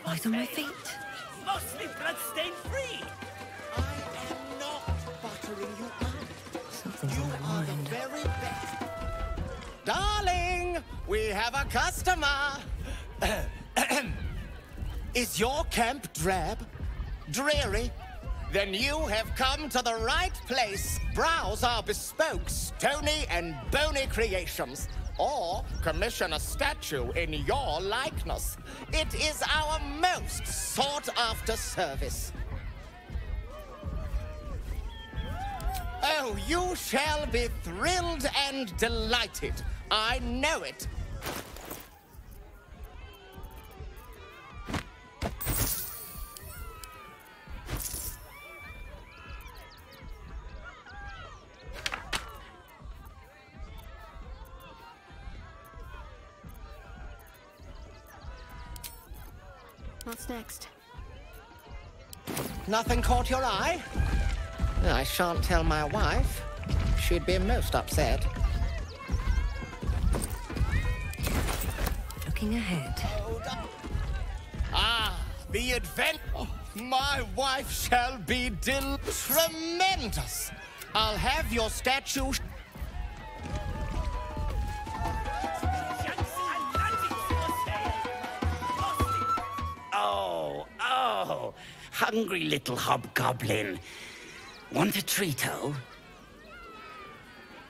Light on my feet. Mostly bloodstain free. I am not buttering you up. Something's on my mind. Very best. Darling, we have a customer. Is your camp drab? Dreary? Then you have come to the right place. Browse our bespoke, stony and bony creations. Or commission a statue in your likeness. It is our most sought-after service. Oh, you shall be thrilled and delighted. I know it. What's next? Nothing caught your eye? I shan't tell my wife. She'd be most upset. Looking ahead. Ah, the advent. My wife shall be tremendous. I'll have your statue. Oh, hungry little hobgoblin. Want a treato?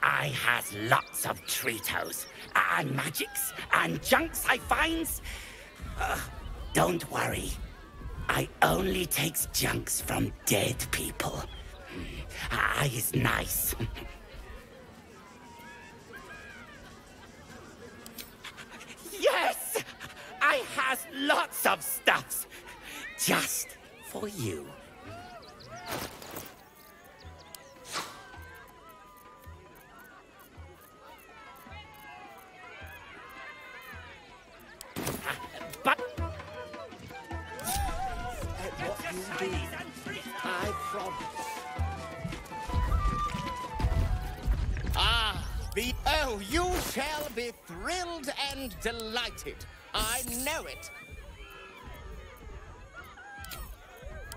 I has lots of treatos, and magics, and junks I finds. Don't worry. I only takes junks from dead people. I is nice. Yes! I has lots of stuffs. Just for you. But what you do, I promise. Oh, you shall be thrilled and delighted. I know it.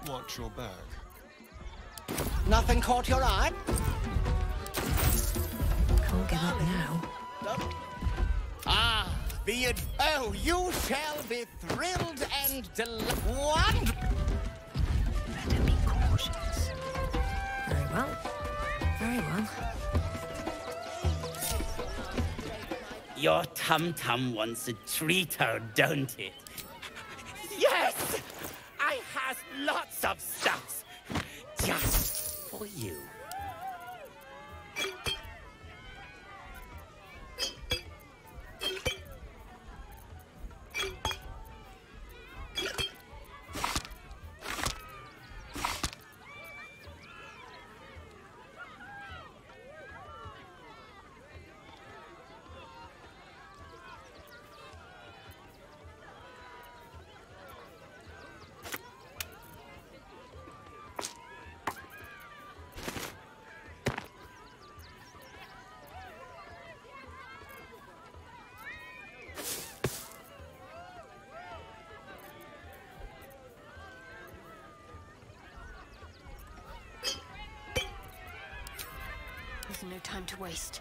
Watch your back. Nothing caught your eye? Can't give up now. Oh, you shall be thrilled and delighted. Better be cautious. Very well. Very well. Your tum-tum wants a treato, don't it? Yes! I has lots of stuffs. Just for you. There's no time to waste.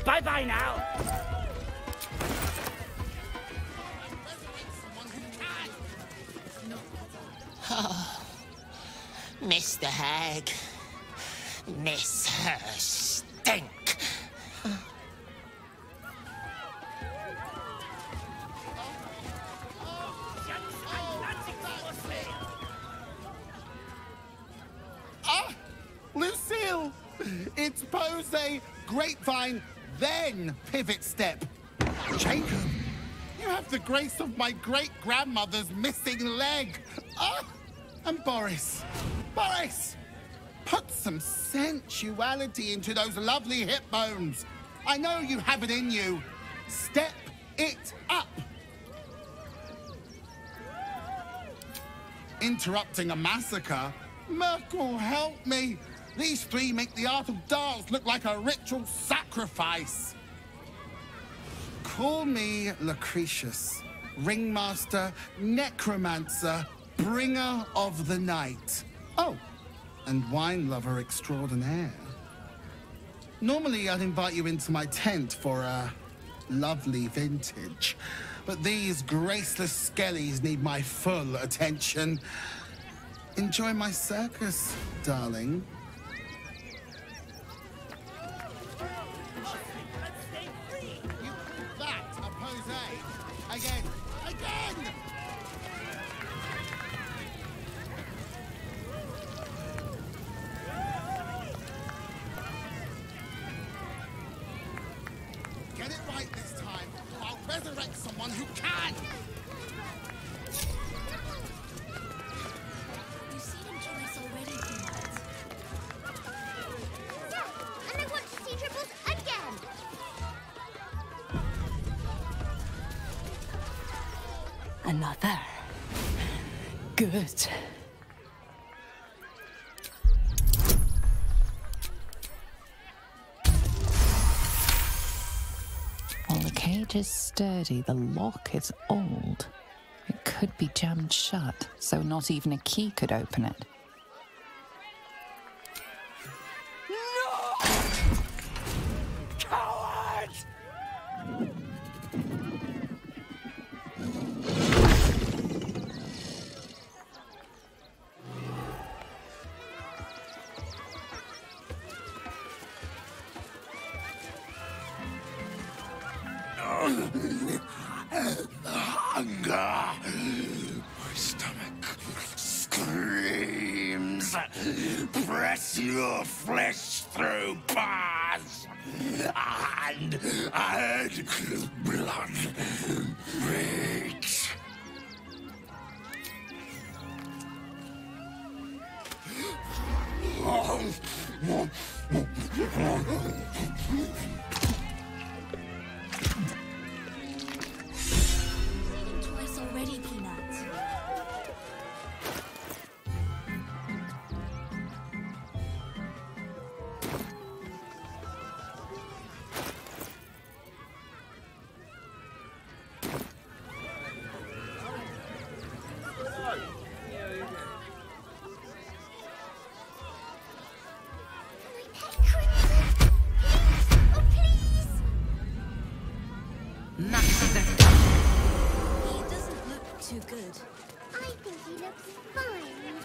Bye-bye now. Oh, Mr. Hag. Miss her stink. Ah! Lucille! It's pose, grapevine, then pivot step. Jacob, you have the grace of my great-grandmother's missing leg. Ah! And Boris. Boris! Put some sensuality into those lovely hip bones. I know you have it in you. Step it up. Interrupting a massacre? Merkel, help me. These three make the art of dance look like a ritual sacrifice. Call me Lucretius, ringmaster, necromancer, bringer of the night. Oh, and wine lover extraordinaire. Normally, I'd invite you into my tent for a lovely vintage, but these graceless skellies need my full attention. Enjoy my circus, darling. You call that a pose? Again! Again! Get it right this time, or I'll resurrect someone who can! You see him twice already, Peanut. Yeah, and I want to see triples again! Another. Good. While the cage is sturdy, the lock is old. It could be jammed shut, so not even a key could open it. Coward! The hunger. My stomach screams. Press your flesh through bars. And add blood beats. Twice already, Peanut. He doesn't look too good. I think he looks fine.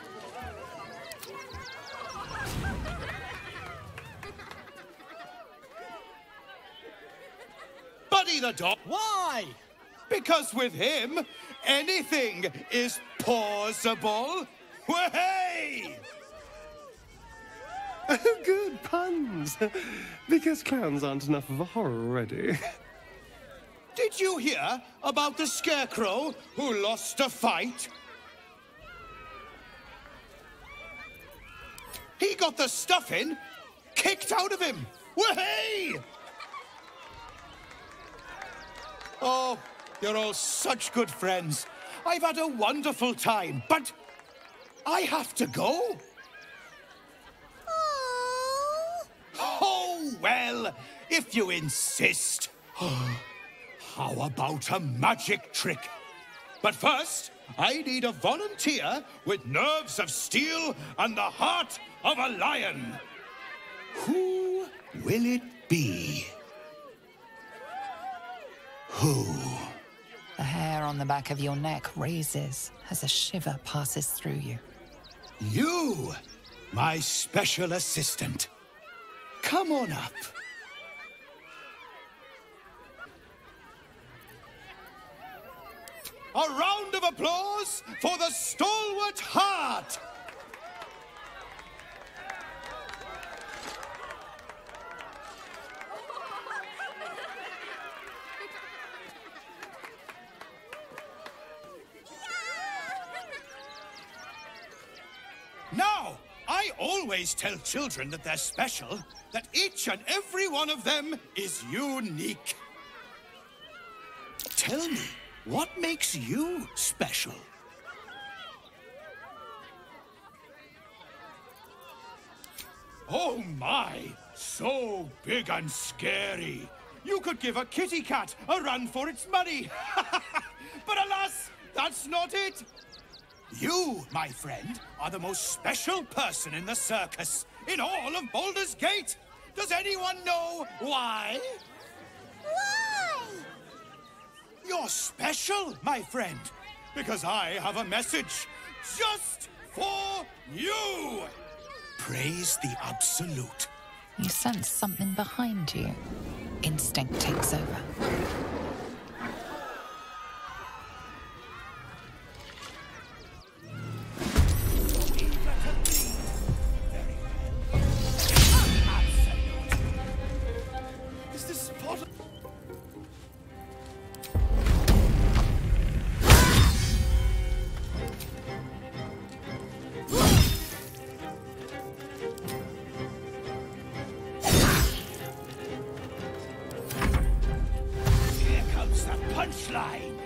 Buddy the dog. Why? Because with him, anything is possible. Way! Oh, good puns. Because clowns aren't enough of a horror already. Did you hear about the scarecrow who lost a fight? He got the stuffing kicked out of him. Way! Oh, you're all such good friends. I've had a wonderful time, but I have to go. Oh, well, if you insist. How about a magic trick? But first, I need a volunteer with nerves of steel and the heart of a lion. Who will it be? Who? The hair on the back of your neck raises as a shiver passes through you. You, my special assistant. Come on up. A round of applause for the stalwart heart! Now, I always tell children that they're special, that each and every one of them is unique. Tell me, what makes you special? Oh my, so big and scary. You could give a kitty cat a run for its money. But alas, that's not it. You, my friend, are the most special person in the circus, in all of Baldurs Gate. Does anyone know why? Why? You're special, my friend, because I have a message just for you. Praise the Absolute. You sense something behind you. Instinct takes over. Is this spot? Here comes the punchline.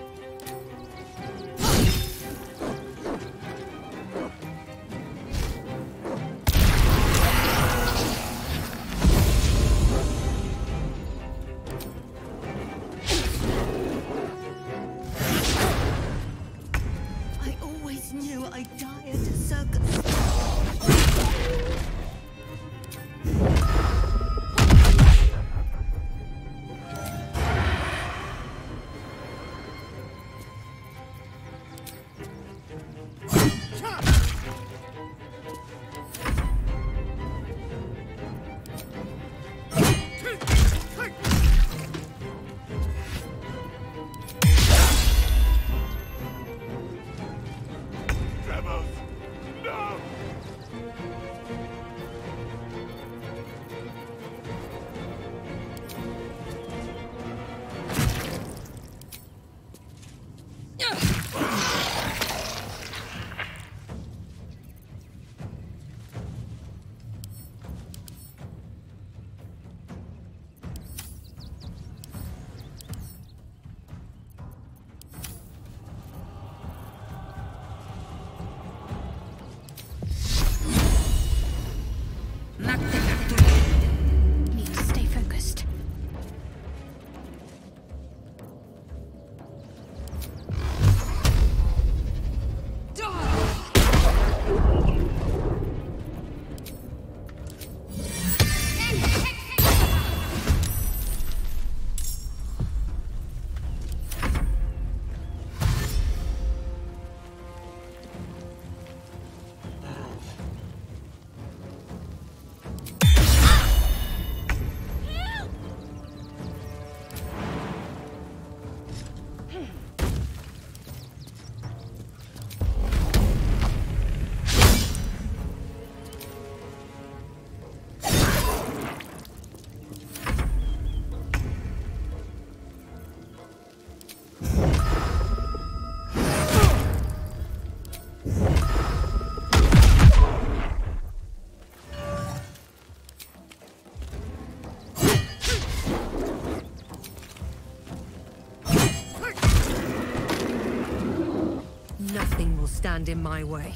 I always knew I'd die at a circus. Rebels, no! Need to stay focused. Nothing will stand in my way.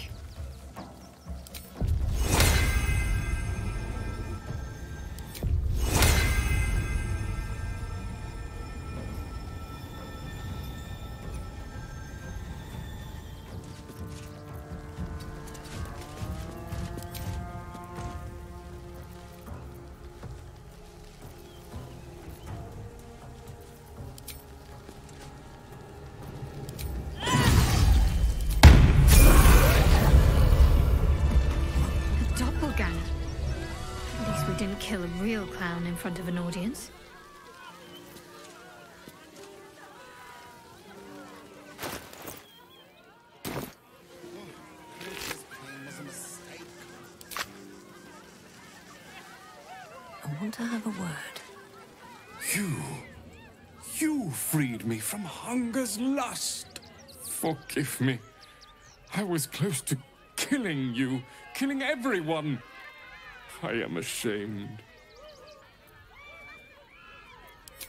real clown in front of an audience. I want to have a word. You freed me from hunger's lust. Forgive me. I was close to killing you, killing everyone. I am ashamed.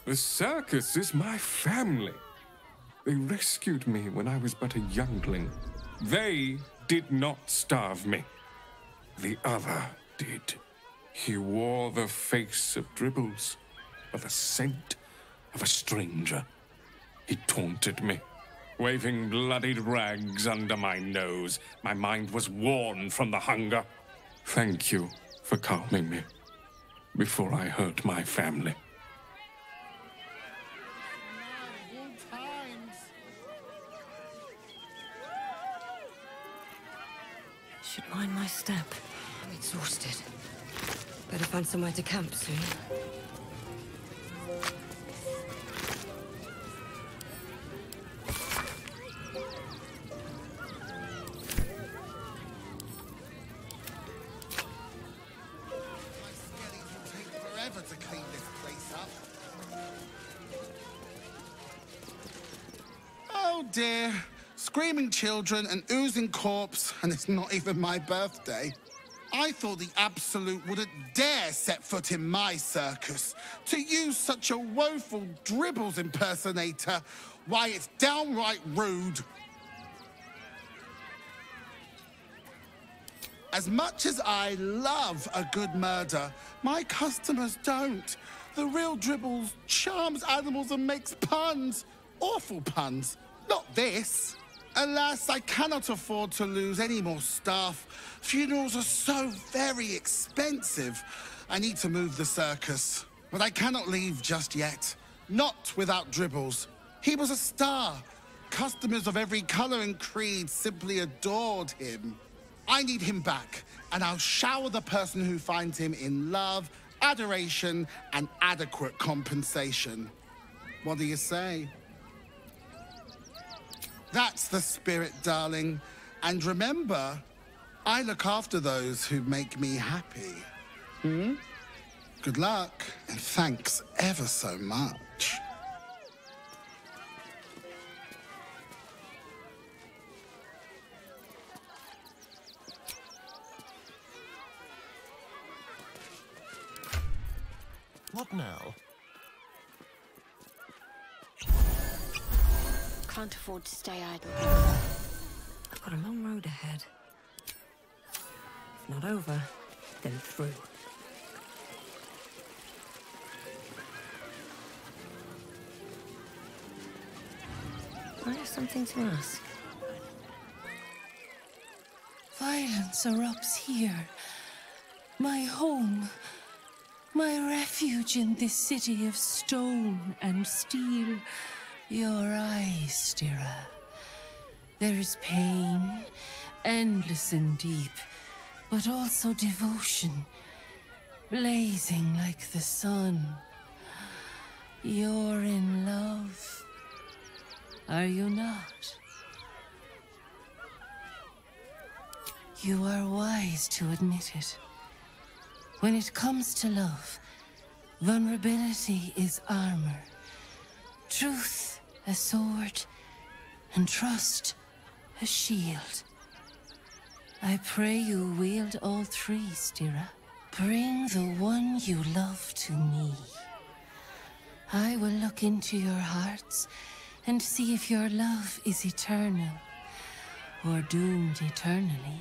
The circus is my family. They rescued me when I was but a youngling. They did not starve me. The other did. He wore the face of Dribbles, or the scent of a stranger. He taunted me, waving bloodied rags under my nose. My mind was worn from the hunger. Thank you for calming me before I hurt my family. Should mind my step. I'm exhausted. Better find somewhere to camp soon. To clean this place up. Oh dear. Screaming children, an oozing corpse, and it's not even my birthday. I thought the Absolute wouldn't dare set foot in my circus. To use such a woeful Dribbles impersonator, why, it's downright rude. As much as I love a good murder, my customers don't. The real Dribbles charms animals and makes puns. Awful puns. Not this. Alas, I cannot afford to lose any more staff. Funerals are so very expensive. I need to move the circus. But I cannot leave just yet. Not without Dribbles. He was a star. Customers of every color and creed simply adored him. I need him back, and I'll shower the person who finds him in love, adoration, and adequate compensation. What do you say? That's the spirit, darling. And remember, I look after those who make me happy. Good luck, and thanks ever so much. What now? Can't afford to stay idle. I've got a long road ahead. If not over, then through. I have something to ask. Violence erupts here. My home. My refuge in this city of stone and steel. Your eyes, Stira. There is pain, endless and deep, but also devotion, blazing like the sun. You're in love, are you not? You are wise to admit it. When it comes to love, vulnerability is armor, truth a sword, and trust a shield. I pray you wield all three, Stira. Bring the one you love to me. I will look into your hearts and see if your love is eternal or doomed eternally.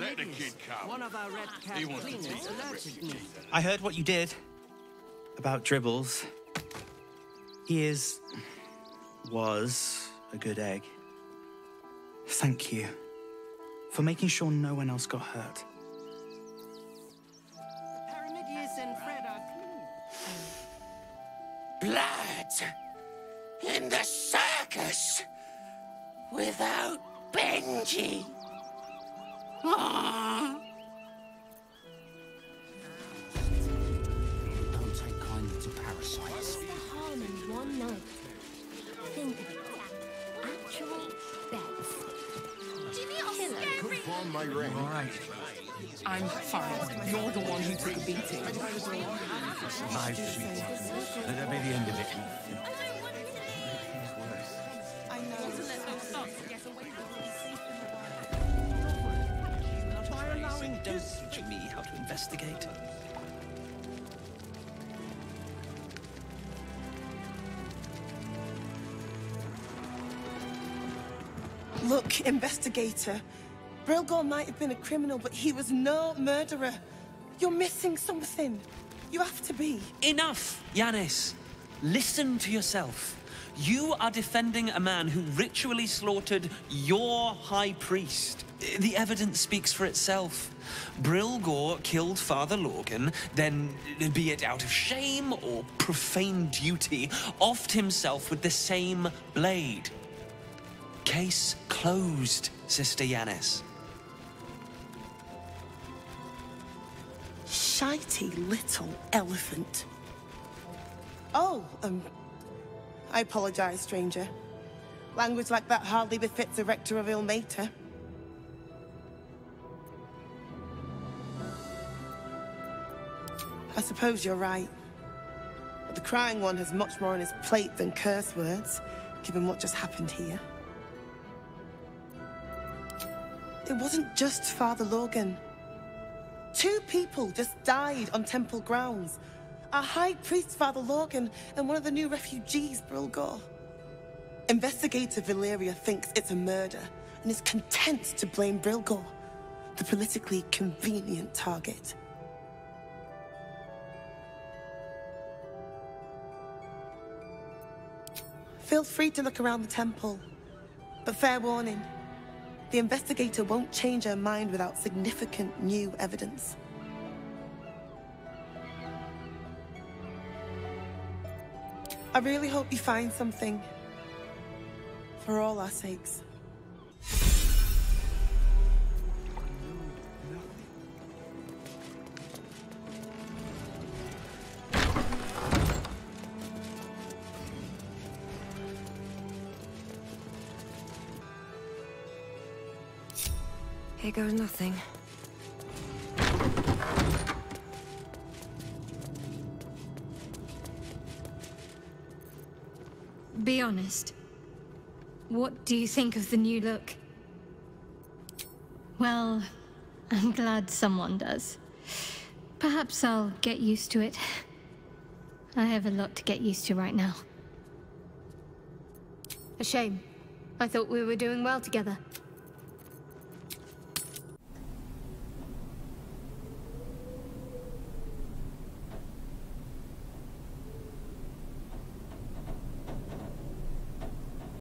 Let the kid come. One of our red cat He wants to cleaners teach the alerted me. I heard what you did about Dribbles. He was a good egg. Thank you for making sure no one else got hurt. blood in the circus without Benji. Aww. Don't take kindly to parasites. Harm in one night. Think of it. Actual beds. Jimmy, I'll Could form my ring. All right. I'm fine. You're the one who took a beating. My sweet. That'll be the end of it. Don't teach me how to investigate. Look, investigator. Brilgor might have been a criminal, but he was no murderer. You're missing something. You have to be. Enough, Yanis. Listen to yourself. You are defending a man who ritually slaughtered your high priest. The evidence speaks for itself. Brilgor killed Father Lorgan, then, be it out of shame or profane duty, offed himself with the same blade. Case closed, Sister Yanis. Shitey little elephant. Oh, I apologize, stranger. Language like that hardly befits a rector of Ilmater. I suppose you're right. But the crying one has much more on his plate than curse words, given what just happened here. It wasn't just Father Lorgan. 2 people just died on temple grounds. Our High Priest, Father Lorgan, and one of the new refugees, Brilgor. Investigator Valeria thinks it's a murder and is content to blame Brilgor, the politically convenient target. Feel free to look around the temple, but fair warning. The investigator won't change her mind without significant new evidence. I really hope you find something. For all our sakes. Here goes nothing. Be honest. What do you think of the new look? Well, I'm glad someone does. Perhaps I'll get used to it. I have a lot to get used to right now. A shame. I thought we were doing well together.